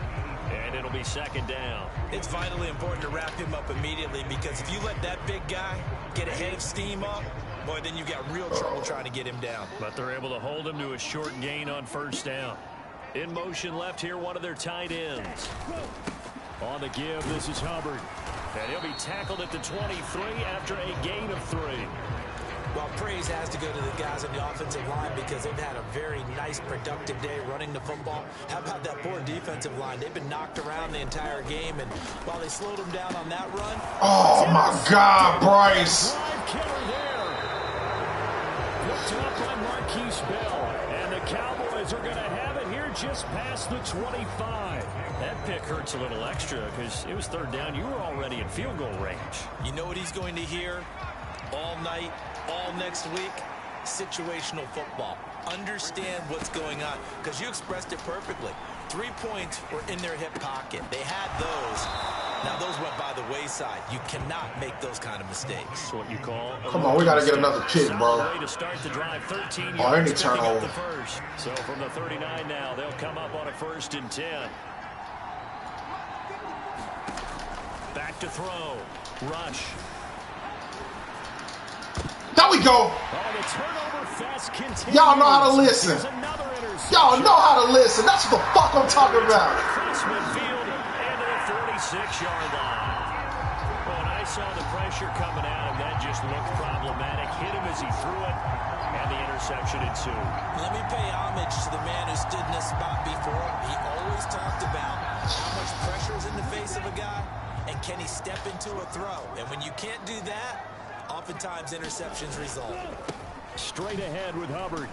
And it'll be 2nd down. It's vitally important to wrap him up immediately because if you let that big guy get a head of steam up, boy, then you've got real trouble trying to get him down. But they're able to hold him to a short gain on 1st down. In motion left here, one of their tight ends. On the give, this is Hubbard. And he'll be tackled at the 23 after a gain of 3. Well, praise has to go to the guys on the offensive line because they've had a very nice, productive day running the football. How about that poor defensive line? They've been knocked around the entire game, and while they slowed them down on that run... Oh, my God, Bryce. Drive killer there. Picked up by Marquise Bell, and the Cowboys are going to have it here just past the 25. That pick hurts a little extra because it was 3rd down. You were already in field goal range. You know what he's going to hear all night, all next week? Situational football. Understand what's going on because you expressed it perfectly. 3 points were in their hip pocket. They had those. Now those went by the wayside. You cannot make those kind of mistakes. That's what you call. Come on, we got to get another pick, bro. Way to start the drive, 13 oh, any yards, turnover. the 1st. So from the 39 now, they'll come up on a 1st and 10. Back to throw. Rush. There we go. Oh, the turnover fast continues. Y'all know how to listen. Y'all know how to listen. That's what the fuck I'm talking about. Across midfield and to the 46-yard line. When I saw the pressure coming at him, that just looked problematic. Hit him as he threw it, and the interception ensued. Let me pay homage to the man who stood in this spot before. He always talked about how much pressure is in the face of a guy, and can he step into a throw? And when you can't do that, oftentimes interceptions result. Straight ahead with Hubbard.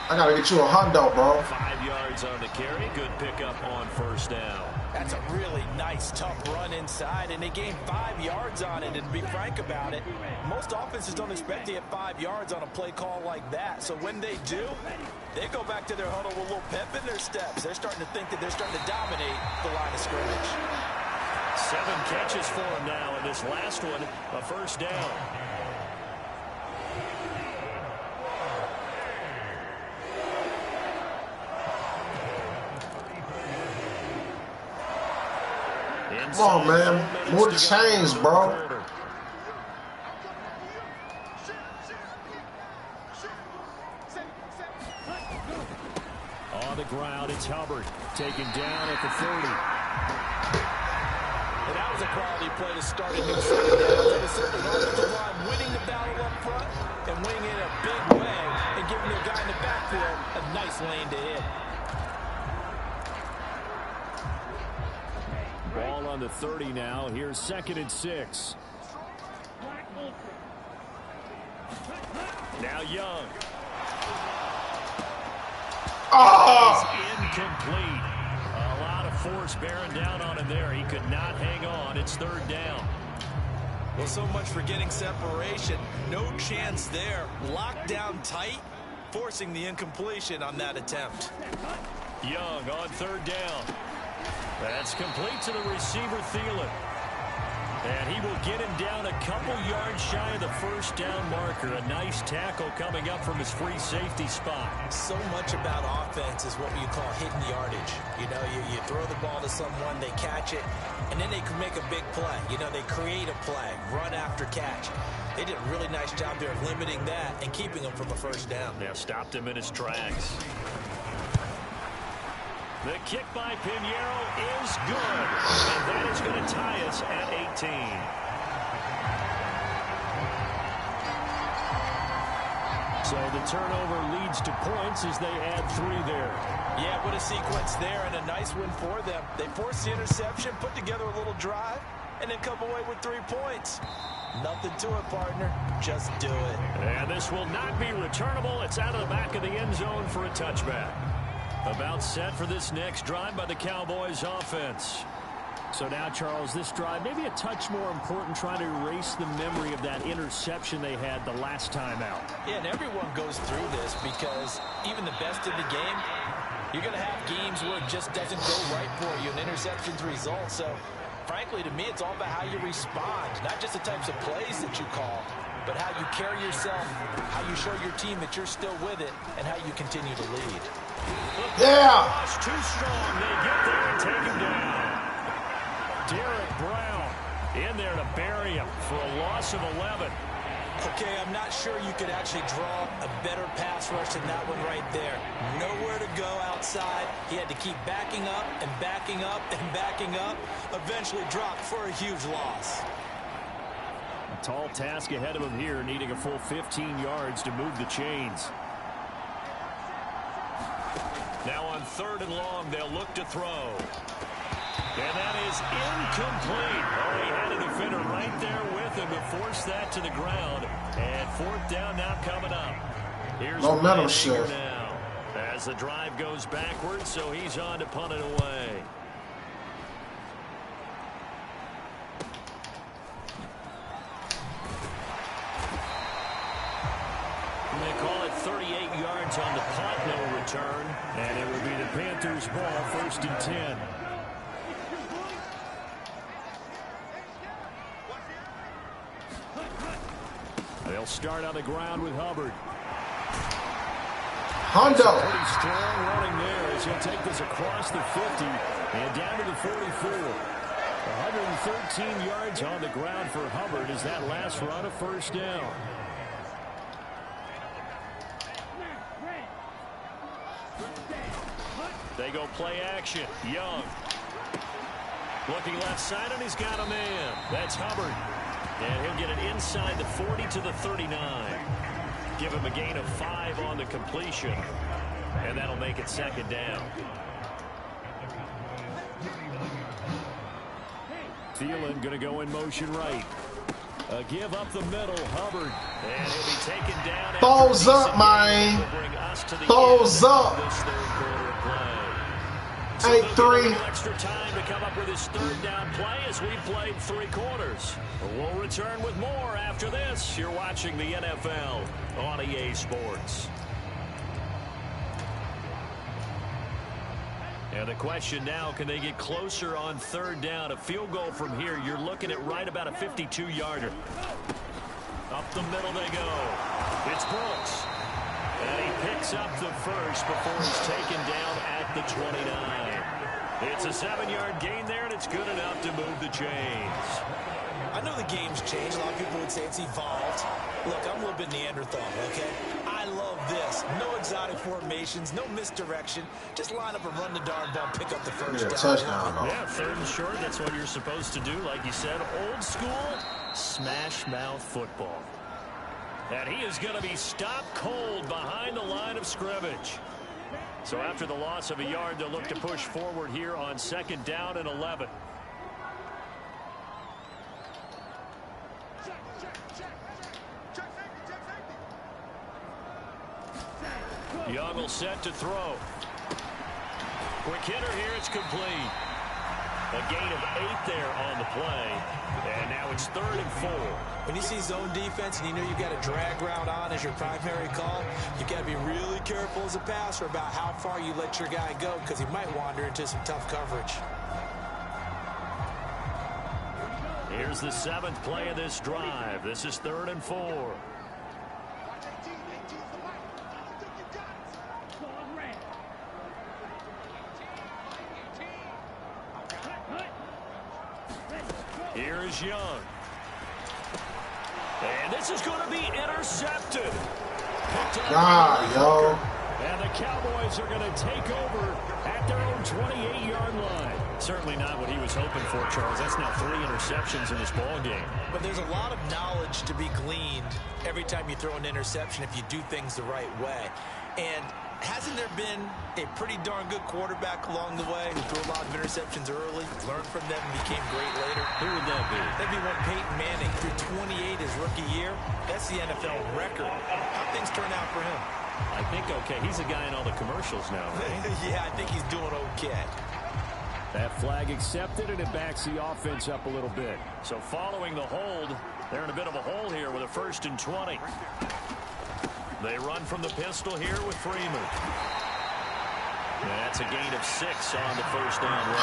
I got to get you a hundo, bro. 5 yards on the carry. Good pickup on 1st down. That's a really nice, tough run inside, and they gained 5 yards on it. And to be frank about it, most offenses don't expect to get 5 yards on a play call like that. So when they do, they go back to their huddle with a little pep in their steps. They're starting to think that they're starting to dominate the line of scrimmage. 7 catches for him now, and this last one, a first down. Come on, man. More chains, bro. On the ground, it's Hubbard taken down at the 30. And that was a quality play to start a new second down. They were certainly offensive line winning the battle up front and winning it in a big way and giving their guy in the backfield a nice lane to hit. Ball on the 30 now. Here's 2nd and 6. Now Young. Oh! Incomplete. A lot of force bearing down on him there. He could not hang on. It's 3rd down. Well, so much for getting separation. No chance there. Locked down tight, forcing the incompletion on that attempt. Young on 3rd down. That's complete to the receiver, Thielen. And he will get him down a couple yards shy of the first down marker. A nice tackle coming up from his free safety spot. So much about offense is what you call hidden yardage. You know, you throw the ball to someone, they catch it, and then they can make a big play. You know, they create a play, run after catch. They did a really nice job there of limiting that and keeping him from a first down. Now stopped him in his tracks. The kick by Pinheiro is good, and that is going to tie us at 18. So the turnover leads to points as they add 3 there. Yeah, what a sequence there, and a nice win for them. They forced the interception, put together a little drive, and then come away with 3 points. Nothing to it, partner. Just do it. And this will not be returnable. It's out of the back of the end zone for a touchback. About set for this next drive by the Cowboys offense. So now, Charles, this drive maybe a touch more important, trying to erase the memory of that interception they had the last time out. Yeah, and everyone goes through this because even the best in the game, you're going to have games where it just doesn't go right for you, and interceptions result. So, frankly, to me, it's all about how you respond, not just the types of plays that you call, but how you carry yourself, how you show your team that you're still with it, and how you continue to lead. Yeah. Too strong. They get there and take him down. Derek Brown in there to bury him for a loss of 11. Okay, I'm not sure you could actually draw a better pass rush than that one right there. Nowhere to go outside. He had to keep backing up and backing up and backing up. Eventually dropped for a huge loss. A tall task ahead of him here, needing a full 15 yards to move the chains. Now on 3rd and long, they'll look to throw. And that is incomplete. Oh, he had a defender right there with him to force that to the ground. And 4th down now coming up. Here's momentum shift now as the drive goes backwards, so he's on to punt it away. They call it 38 yards on the punt, no return. And it will be the Panthers' ball, 1st and 10. They'll start on the ground with Hubbard. Hondo. Pretty strong running there as he'll take this across the 50 and down to the 44. 113 yards on the ground for Hubbard as that last run a first down. They go play action. Young. Looking left side, and he's got a man. That's Hubbard. And he'll get it inside the 40 to the 39. Give him a gain of 5 on the completion. And that'll make it 2nd down. Thielen going to go in motion right. A give up the middle, Hubbard. And he'll be taken down. Balls up, man. Balls up. 8-3. Extra time to come up with his 3rd down play as we played 3 quarters. We'll return with more after this. You're watching the NFL on EA Sports. And the question now, can they get closer on third down? A field goal from here, you're looking at right about a 52-yarder. Up the middle they go. It's Brooks. And he picks up the first before he's taken down at the 29. It's a 7-yard gain there, and it's good enough to move the chains. I know the game's changed. A lot of people would say it's evolved. Look, I'm a little bit Neanderthal, okay? I love this. No exotic formations, no misdirection. Just line up and run the darn ball, pick up the first down. Touchdown. Yeah, third and short, that's what you're supposed to do. Like you said, old school, smash mouth football. And he is going to be stopped cold behind the line of scrimmage. So after the loss of a yard, they'll look to push forward here on 2nd down and 11. Young will set to throw. Quick hitter here, it's complete. A gain of 8 there on the play. And now it's 3rd and 4. When you see zone defense and you know you've got a drag route on as your primary call, you've got to be really careful as a passer about how far you let your guy go because he might wander into some tough coverage. Here's the 7th play of this drive. This is 3rd and 4. Here is Young. And this is going to be intercepted. Yo. And the Cowboys are going to take over at their own 28-yard line. Certainly not what he was hoping for, Charles. That's now 3 interceptions in this ball game. But there's a lot of knowledge to be gleaned every time you throw an interception if you do things the right way. And hasn't there been a pretty darn good quarterback along the way who threw a lot of interceptions early, learned from them, and became great later? Who would that be? That'd be one Peyton Manning threw 28 his rookie year. That's the NFL record. How things turn out for him? I think okay. He's a guy in all the commercials now, right? Yeah, I think he's doing okay. That flag accepted, and it backs the offense up a little bit. So following the hold, they're in a bit of a hole here with a 1st and 20. They run from the pistol here with Freeman. That's a gain of 6 on the 1st down run.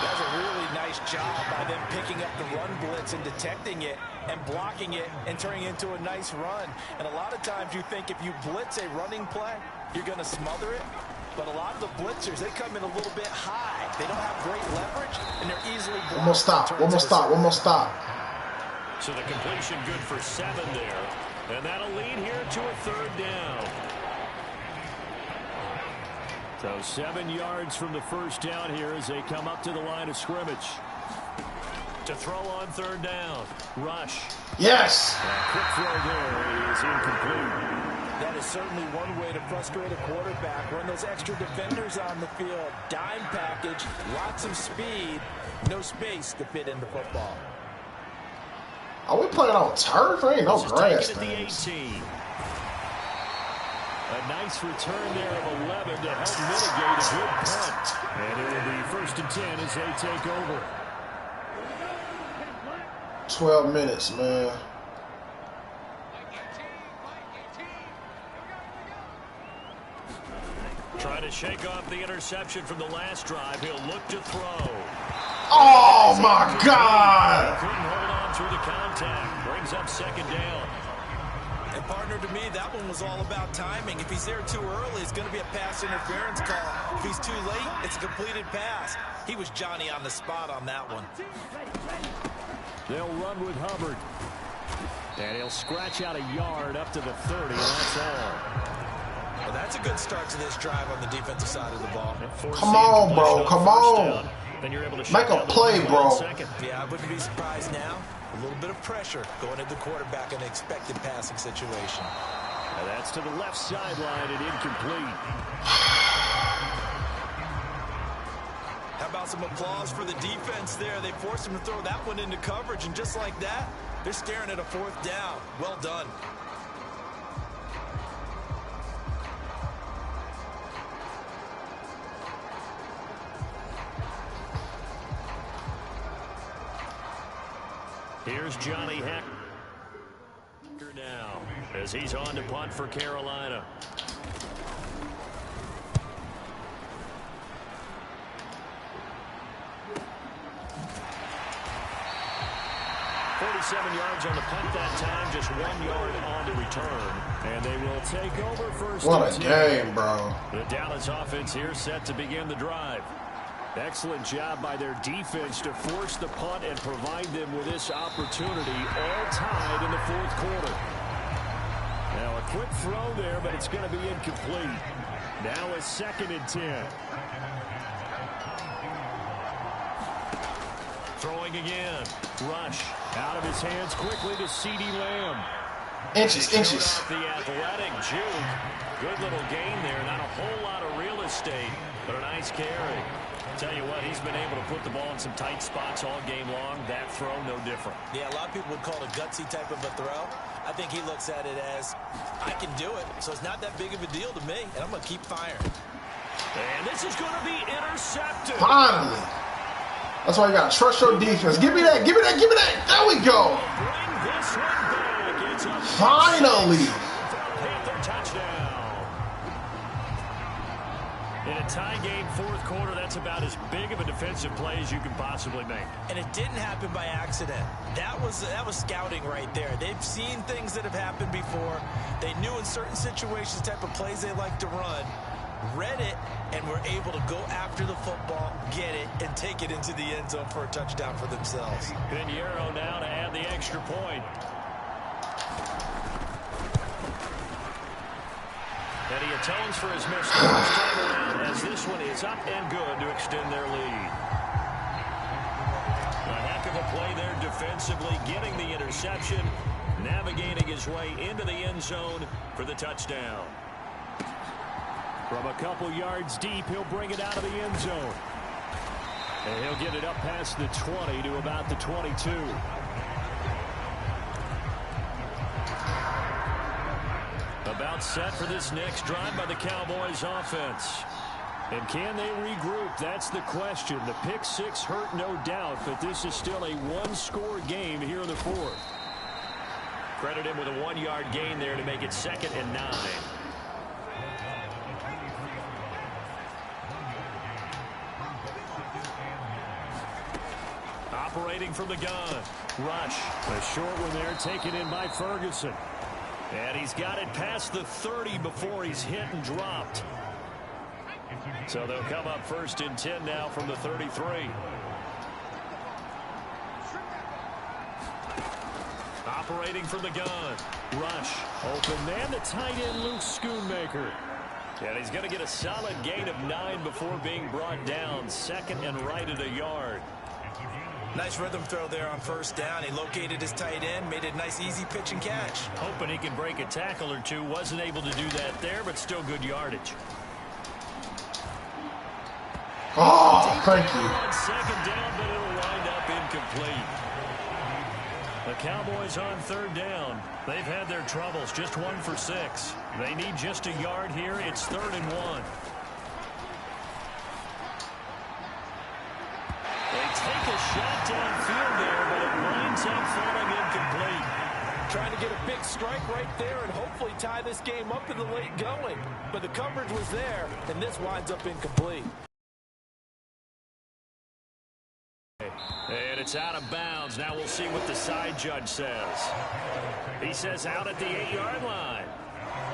That's a really nice job by them picking up the run blitz and detecting it and blocking it and turning it into a nice run. And a lot of times you think if you blitz a running play, you're going to smother it. But a lot of the blitzers, they come in a little bit high. They don't have great leverage, and they're easily blocked. One more stop. So the completion good for 7 there. And that'll lead here to a 3rd down. So 7 yards from the 1st down here as they come up to the line of scrimmage. To throw on 3rd down. Rush. Yes. Quick throw there is incomplete. That is certainly one way to frustrate a quarterback. Run those extra defenders on the field. Dime package, lots of speed, no space to fit in the football. Are we playing on turf? There ain't no grass things. A nice return there of 11 to help mitigate a good punt. And it will be 1st and 10 as they take over. 12 minutes, man. Trying to shake off the interception from the last drive. He'll look to throw. Oh, my God. He couldn't hold on through the contact. Brings up 2nd down. And partner, to me, that one was all about timing. If he's there too early, it's going to be a pass interference call. If he's too late, it's a completed pass. He was Johnny on the spot on that one. They'll run with Hubbard. And he'll scratch out a yard up to the 30, and that's all. Well, that's a good start to this drive on the defensive side of the ball. Come on, bro. Come on. Then you're able to make a play, bro. Yeah, I wouldn't be surprised now. A little bit of pressure going at the quarterback in an expected passing situation. And that's to the left sideline and incomplete. How about some applause for the defense there? They forced him to throw that one into coverage, and just like that, they're staring at a 4th down. Well done. Here's Johnny Heck now as he's on to punt for Carolina. 47 yards on the punt that time, just 1 yard on the return. And they will take over first. What a game, bro. The Dallas offense here set to begin the drive. Excellent job by their defense to force the punt and provide them with this opportunity, all tied in the fourth quarter. Now a quick throw there, but it's going to be incomplete. Now a 2nd and 10. Throwing again. Rush out of his hands quickly to CeeDee Lamb. Inches. The athletic juke. Good little gain there. Not a whole lot of real estate, but a nice carry. Tell you what, he's been able to put the ball in some tight spots all game long. That throw, no different. Yeah, a lot of people would call it a gutsy type of a throw. I think he looks at it as, I can do it, so it's not that big of a deal to me, and I'm going to keep firing. And this is going to be intercepted. Finally. That's why you got to trust your defense. Give me that. There we go. Bring this one back. It's a Finally. Panther touchdown. In a tie game, fourth quarter, that's about as big of a defensive play as you can possibly make. And it didn't happen by accident. That was scouting right there. They've seen things that have happened before. They knew in certain situations the type of plays they like to run, read it, and were able to go after the football, get it, and take it into the end zone for a touchdown for themselves. Pinheiro now to add the extra point. And he atones for his miss the first time around as this one is up and good to extend their lead. A heck of a play there defensively, getting the interception, navigating his way into the end zone for the touchdown. From a couple yards deep, he'll bring it out of the end zone. And he'll get it up past the 20 to about the 22. About set for this next drive by the Cowboys offense. And can they regroup? That's the question. The pick six hurt, no doubt, but this is still a one-score game here in the fourth. Credit him with a 1-yard gain there to make it 2nd and 9. Operating from the gun. Rush. A short one there taken in by Ferguson. And he's got it past the 30 before he's hit and dropped. So they'll come up 1st and 10 now from the 33. Operating from the gun. Rush. Open man, the tight end, Luke Schoonmaker. And he's going to get a solid gain of 9 before being brought down. 2nd and right at a yard. Nice rhythm throw there on 1st down. He located his tight end, made it a nice, easy pitch and catch. Hoping he can break a tackle or two. Wasn't able to do that there, but still good yardage. Oh, thank you. On 2nd down, but it'll wind up incomplete. The Cowboys on 3rd down. They've had their troubles, just 1 for 6. They need just a yard here. It's 3rd and 1. They take a shot downfield there, but it winds up falling incomplete. Trying to get a big strike right there and hopefully tie this game up in the late going. But the coverage was there, and this winds up incomplete. And it's out of bounds. Now we'll see what the side judge says. He says out at the 8-yard line.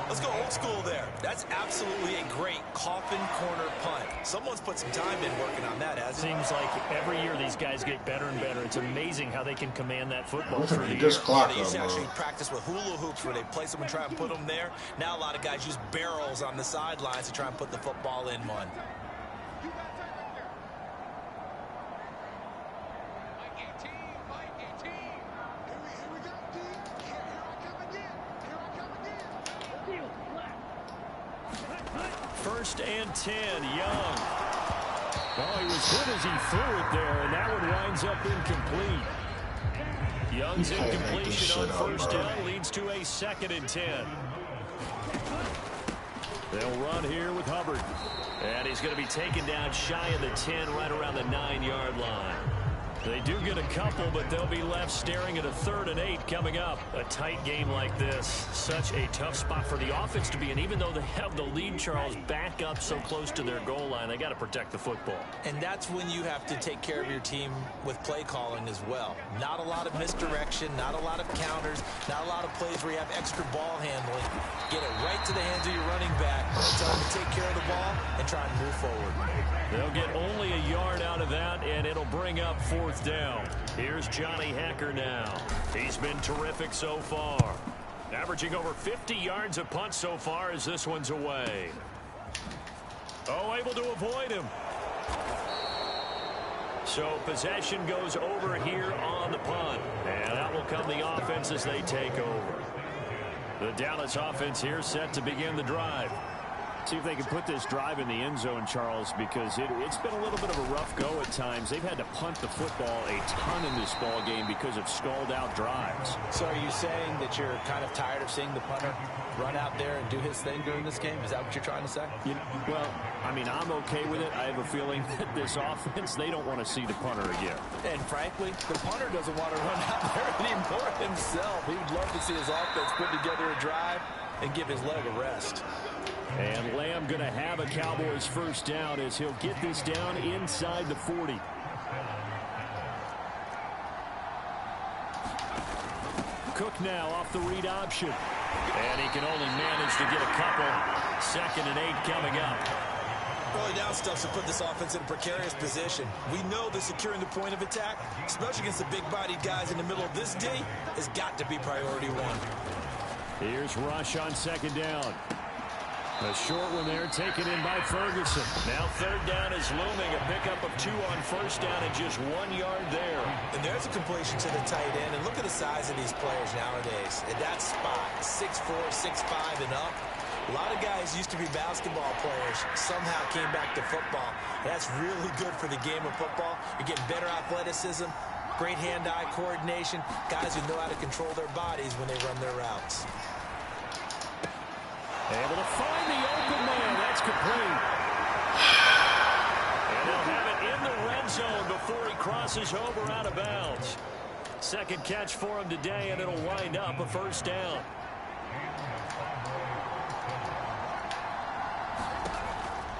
Let's go old school there. That's absolutely a great coffin corner punt. Someone's put some time in working on that, hasn't it? Seems like every year these guys get better and better. It's amazing how they can command that football through the air. They used to actually practice with hula hoops where they place them and try and put them there. Now a lot of guys use barrels on the sidelines to try and put the football in one. First and 10, Young. Well, he was good as he threw it there, and that one winds up incomplete. Young's incompletion on 1st down leads to a 2nd and 10. They'll run here with Hubbard. And he's going to be taken down shy of the 10, right around the 9-yard line. They do get a couple, but they'll be left staring at a 3rd and 8 coming up. A tight game like this, such a tough spot for the offense to be in. Even though they have the lead, Charles, back up so close to their goal line, they got to protect the football. And that's when you have to take care of your team with play calling as well. Not a lot of misdirection, not a lot of counters, not a lot of plays where you have extra ball handling. Get it right to the hands of your running back, tell them to take care of the ball, and try and move forward. They'll get only a yard out of that, and it'll bring up 4th down. Here's Johnny Hacker now. He's been terrific so far. Averaging over 50 yards a punt so far as this one's away. Oh, able to avoid him. So possession goes over here on the punt. And that will come the offense as they take over. The Dallas offense here set to begin the drive. See if they can put this drive in the end zone, Charles, because it's been a little bit of a rough go at times. They've had to punt the football a ton in this ball game because of stalled-out drives. So are you saying that you're kind of tired of seeing the punter run out there and do his thing during this game? Is that what you're trying to say? Well, I mean, I'm okay with it. I have a feeling that this offense, they don't want to see the punter again. And frankly, the punter doesn't want to run out there anymore himself. He would love to see his offense put together a drive and give his leg a rest. And Lamb going to have a Cowboys 1st down as he'll get this down inside the 40. Cook now off the read option. And he can only manage to get a couple. 2nd and 8 coming up. Early down stuff should put this offense in a precarious position. We know that securing the point of attack, especially against the big-bodied guys in the middle of this D, has got to be priority 1. Here's Rush on 2nd down. A short one there taken in by Ferguson. Now 3rd down is looming. A pickup of 2 on 1st down and just 1 yard there. And there's a completion to the tight end. And look at the size of these players nowadays. In that spot, 6'4", 6'5", and up. A lot of guys used to be basketball players, somehow came back to football. That's really good for the game of football. You're getting better athleticism, great hand-eye coordination, guys who know how to control their bodies when they run their routes. Able to find the open man. That's complete. And they'll have it in the red zone before he crosses over out of bounds. 2nd catch for him today, and it'll wind up a 1st down.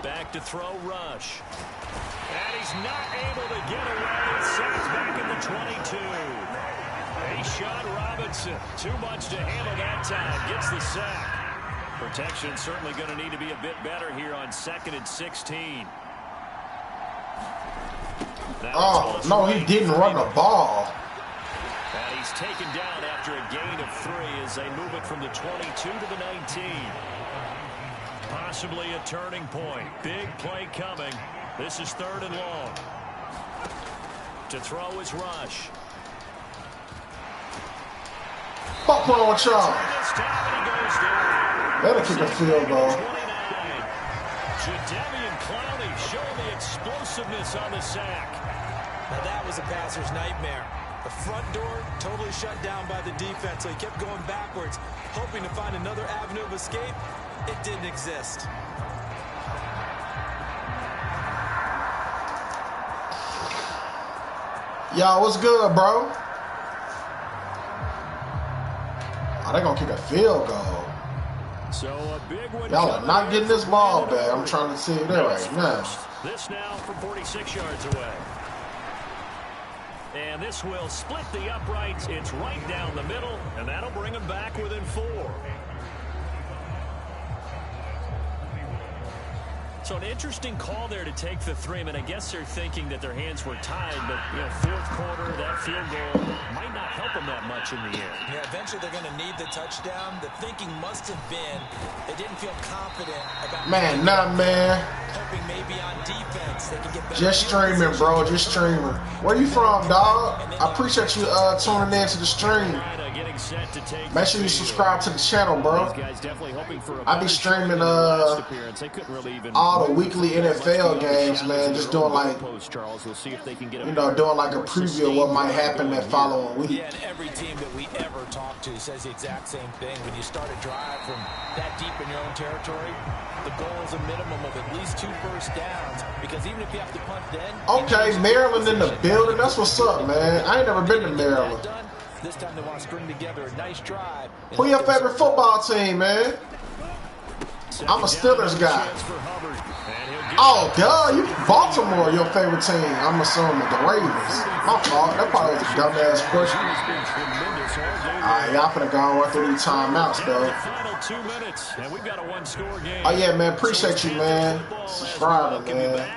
Back to throw, Rush. And he's not able to get away. Sacked back in the 22. A'Shawn Robinson, too much to handle that time. Gets the sack. Protection certainly going to need to be a bit better here on 2nd and 16. Oh, no, he didn't run the ball. And he's taken down after a gain of 3 as they move it from the 22 to the 19. Possibly a turning point. Big play coming. This is 3rd and long. To throw is Rush. Fuck wrong with y'all. That'll kick a field goal. Jadeveon Clowney showing the explosiveness on the sack. Now that was a passer's nightmare. The front door totally shut down by the defense, so he kept going backwards, hoping to find another avenue of escape. It didn't exist. Yo, what's good, bro? Oh, they're gonna kick a field goal. So a big one. Y'all are not getting this ball back. I'm trying to see it there right now. This now from 46 yards away. And this will split the uprights. It's right down the middle, and that'll bring them back within 4. So an interesting call there to take the 3. I mean, I guess they're thinking that their hands were tied, but, 4th quarter, that field goal might not help them that much in the end. Yeah, eventually they're going to need the touchdown. The thinking must have been they didn't feel confident about... Man, hoping maybe on defense they can get better. Just streaming, bro. Just streaming. Where you from, dog? I appreciate you tuning in to the stream. getting set to take. Make sure you subscribe to the channel, bro. These guys definitely hoping for a I be streaming all the weekly NFL games, man. Just doing like, you know, doing like a preview of what might happen that following week. Yeah, and every team that we ever talk to says the exact same thing. When you start a drive from that deep in your own territory, the goal is a minimum of at least 2 first downs, because even if you have to punt then... Okay, Maryland in the building. That's what's up, man. I ain't never been to Maryland. This time they want to string together a nice drive. Who your favorite football team, man? I'm a Steelers guy. Oh, duh. You Baltimore, your favorite team. I'm assuming the Ravens. My fault. That probably was a dumbass question. Alright, y'all finna go and run through these timeouts, though. 2 minutes, and we've got a 1-score game. Oh, yeah, man. Appreciate you, man. Subscribing, man.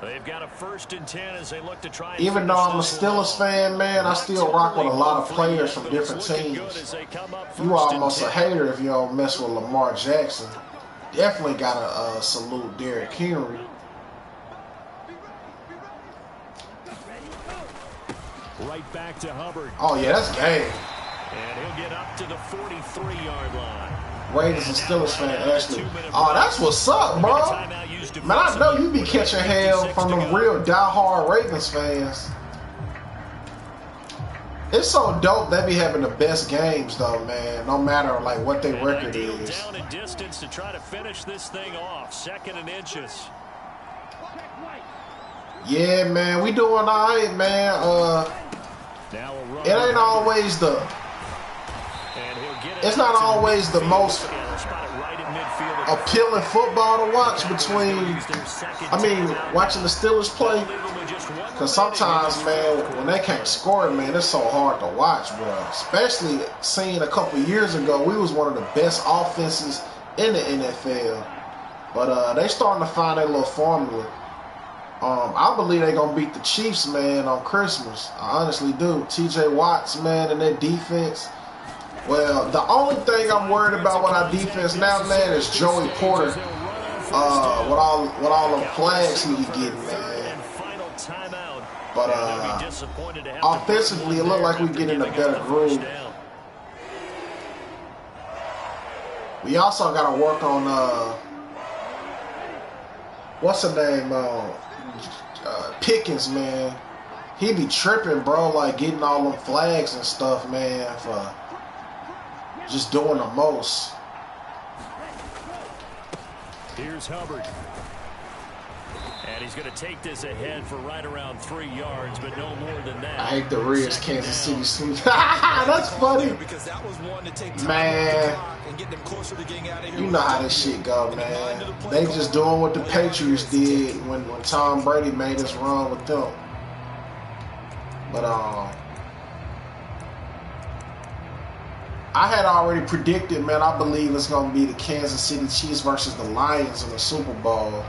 They've got a 1st and 10 as they look to try. Even though I'm a Steelers fan, man, I still rock with a lot of players from different teams. You almost a hater if you don't mess with Lamar Jackson. Definitely gotta salute Derrick Henry. Right back to Hubbard. Oh yeah, that's game. And he'll get up to the 43-yard line. Raiders and Steelers fan, Ashley. Oh, that's what's up, bro. Man, I know you be catching hell from them real diehard Ravens fans. It's so dope they be having the best games, though, man. No matter like what their record is. Down in distance to try to finish this thing off. 2nd and inches. Yeah, man, we doing all right, man. It ain't always the. It's not always the most appealing football to watch watching the Steelers play. Because sometimes, man, when they can't score, man, it's so hard to watch, bro. Especially seeing a couple years ago, we was one of the best offenses in the NFL. But they starting to find their little formula. I believe they're going to beat the Chiefs, man, on Christmas. I honestly do. TJ Watts, man, and their defense. Well, the only thing I'm worried about with our defense now, man, is Joey Porter. With all the flags he be getting, man. But offensively, it looked like we get in a better groove. We also got to work on what's the name? Pickens, man. He be tripping, bro. Like getting all them flags and stuff, man, for just doing the most. Here's Hubbard. And he's going to take this ahead for right around 3 yards, but no more than that. I hate the Reds Kansas City sweep. That's funny. Man, you know how this shit go, man. They just doing what the Patriots did when Tom Brady made us run with them. But I had already predicted, man, I believe it's going to be the Kansas City Chiefs versus the Lions in the Super Bowl.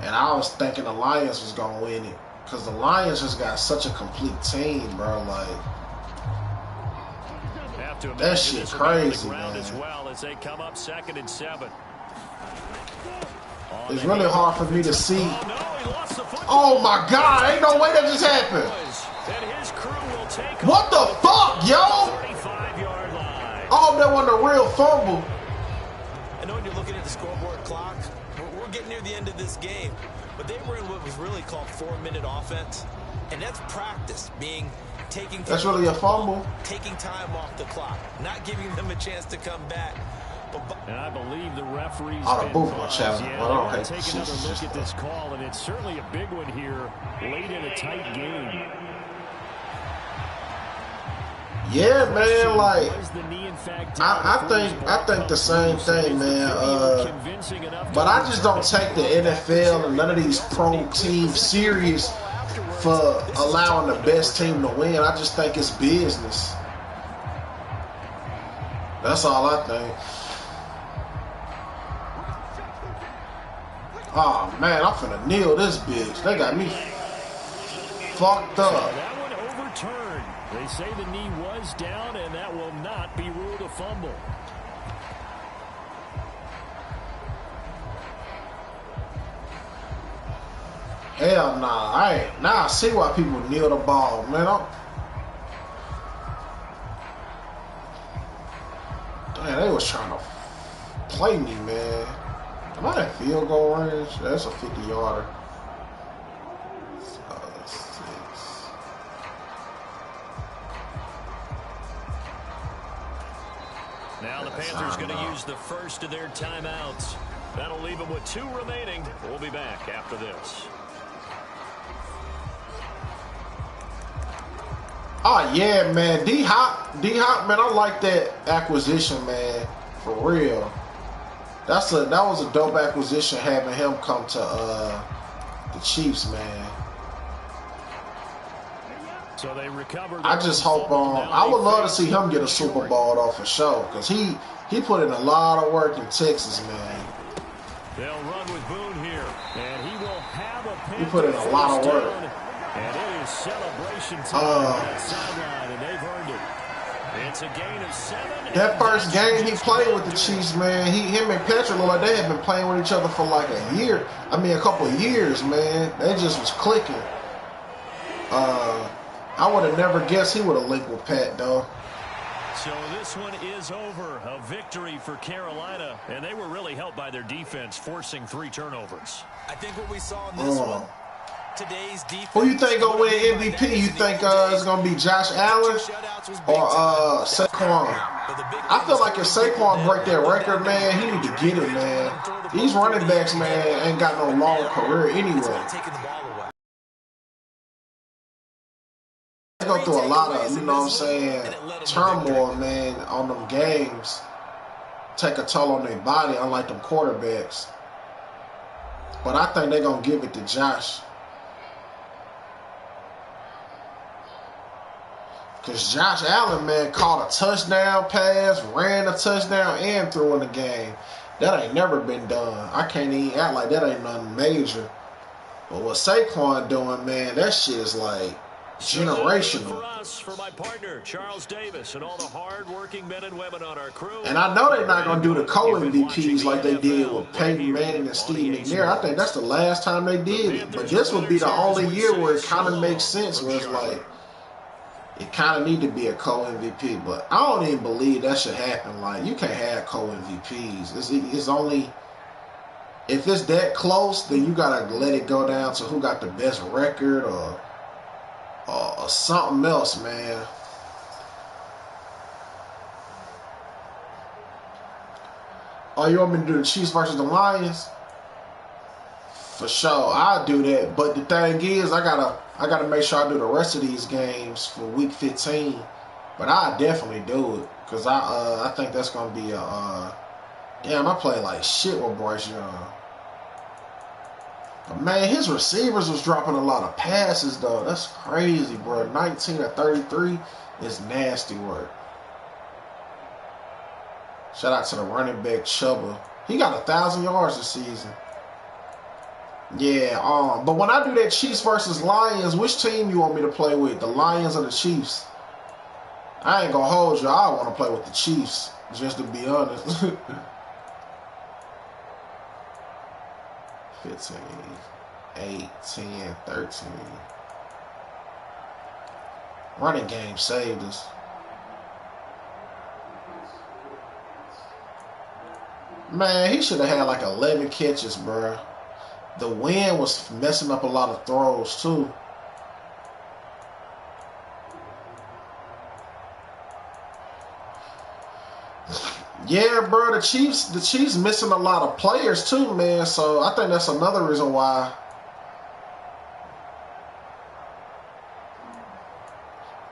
And I was thinking the Lions was going to win it. Because the Lions just got such a complete team, bro. Like, that shit crazy, man. As well as they come up 2nd and 7. It's really hard for me to see. Oh, my God. Ain't no way that just happened. What the fuck, yo? Oh, that wasn't a real fumble. I know when you're looking at the scoreboard clock, we're getting near the end of this game, but they were in what was really called 4-minute offense, and that's practice, taking. That's really a fumble. Taking time off the clock, not giving them a chance to come back. And I believe the referees. Oh, the booth challenge. Yeah, well, okay. Take another look at this call, and it's certainly a big one here, late in a tight game. Yeah, man, like I think the same thing, man. But I just don't take the NFL and none of these pro teams serious for allowing the best team to win. I just think it's business. That's all I think. Oh man, I'm finna kneel this bitch. They got me fucked up. That one overturned. They say the knee was down, and that will not be ruled a fumble. Hell nah. Now I see why people kneel the ball, man. was trying to play me, man. Am I at field goal range? That's a 50-yarder. 6. Now the Panthers going to use the first of their timeouts. That'll leave them with 2 remaining. We'll be back after this. Oh, yeah, man. D-Hop, man, I like that acquisition, man. For real. That was a dope acquisition having him come to the Chiefs, man. So they recovered. I just hope I would love to see him get a Super Bowl though for sure, because he put in a lot of work in Texas, man. They'll run with Boone here, and he will have a he put in a lot of work. And it is celebration time on that sideline, and they've earned it. It's a gain of 7. That first game he played with the Chiefs, man, him and Patrick looked like they had been playing with each other for like a year. I mean, a couple of years, man. They just was clicking. I would have never guessed he would have linked with Pat, though. So this one is over. A victory for Carolina, and they were really helped by their defense, forcing 3 turnovers. I think what we saw in this one, today's defense. Who you think gonna win MVP? You think it's gonna be Josh Allen or Saquon? I feel like if Saquon break that record, man, he need to get it, man. These running backs, man, ain't got no long career anyway. They go through a lot of, you know what I'm saying, turmoil, man, on them games. Take a toll on their body, unlike them quarterbacks. But I think they're going to give it to Josh. Because Josh Allen, man, caught a touchdown pass, ran a touchdown, and threw in the game. That ain't never been done. I can't even act like that ain't nothing major. But what Saquon doing, man, that shit is like generational. For us, for my partner, Charles Davis, and all the hard-working men and women on our crew. And I know they're not going to do the co-MVPs like they did with Peyton Manning and Steve McNair. I think that's the last time they did it. But this would be the only year where it kind of makes sense, where it's like, it kind of need to be a co-MVP. But I don't even believe that should happen. Like, you can't have co-MVPs. It's only, if it's that close, then you got to let it go down to who got the best record or something else, man. Oh, you want me to do the Chiefs versus the Lions? For sure, I'll do that. But the thing is, I gotta make sure I do the rest of these games for Week 15. But I definitely do it, because I think that's gonna be a damn. I play like shit with Bryce Young. But man, his receivers was dropping a lot of passes though. That's crazy, bro. 19 of 33 is nasty work. Shout out to the running back Chuba. He got 1,000 yards this season. Yeah, but when I do that Chiefs versus Lions, which team you want me to play with? The Lions or the Chiefs? I ain't gonna hold you. I want to play with the Chiefs, just to be honest. 15, 8, 10, 13. Running game saved us. Man, he should have had like 11 catches, bro. The wind was messing up a lot of throws, too. Yeah, bro, the Chiefs missing a lot of players, too, man. So I think that's another reason why.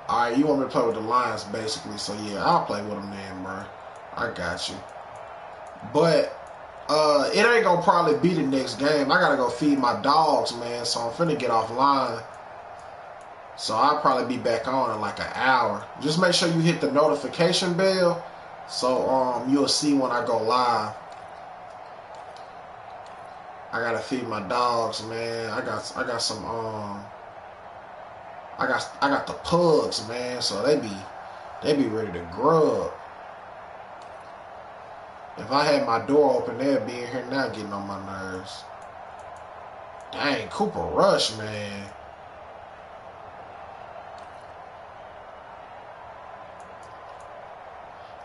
All right, you want me to play with the Lions, basically. So, yeah, I'll play with them then, bro. I got you. But it ain't gonna probably be the next game. I gotta go feed my dogs, man. So I'm finna get offline. So I'll probably be back on in like an hour. Just make sure you hit the notification bell, so you'll see when I go live. I gotta feed my dogs, man. I got some I got the pugs, man. So they be ready to grub. If I had my door open, they'd be in here now getting on my nerves. Dang, Cooper Rush, man.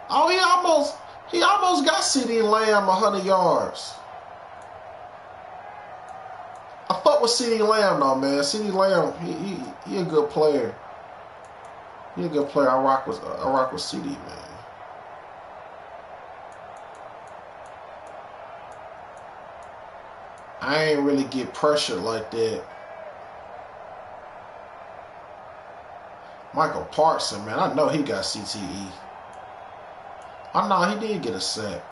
Oh, He almost got CeeDee Lamb 100 yards. I fuck with CeeDee Lamb though, man. CeeDee Lamb, he a good player. He a good player. I rock with CeeDee, man. I ain't really get pressured like that. Michael Parson, man, I know he got CTE. I know he did get a sack.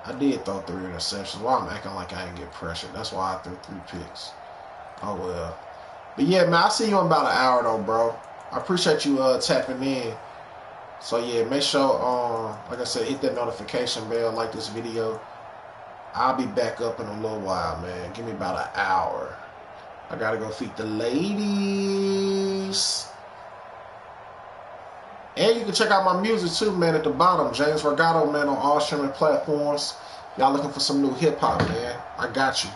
I did throw 3 interceptions. Why I'm acting like I didn't get pressured. That's why I threw 3 picks. Oh, well. But, yeah, man, I'll see you in about an hour, though, bro. I appreciate you tapping in. So, yeah, make sure, like I said, hit that notification bell, like this video. I'll be back up in a little while, man. Give me about an hour. I got to go feed the ladies. And you can check out my music too, man, at the bottom. James Vergato, man, on all streaming platforms. Y'all looking for some new hip-hop, man. I got you.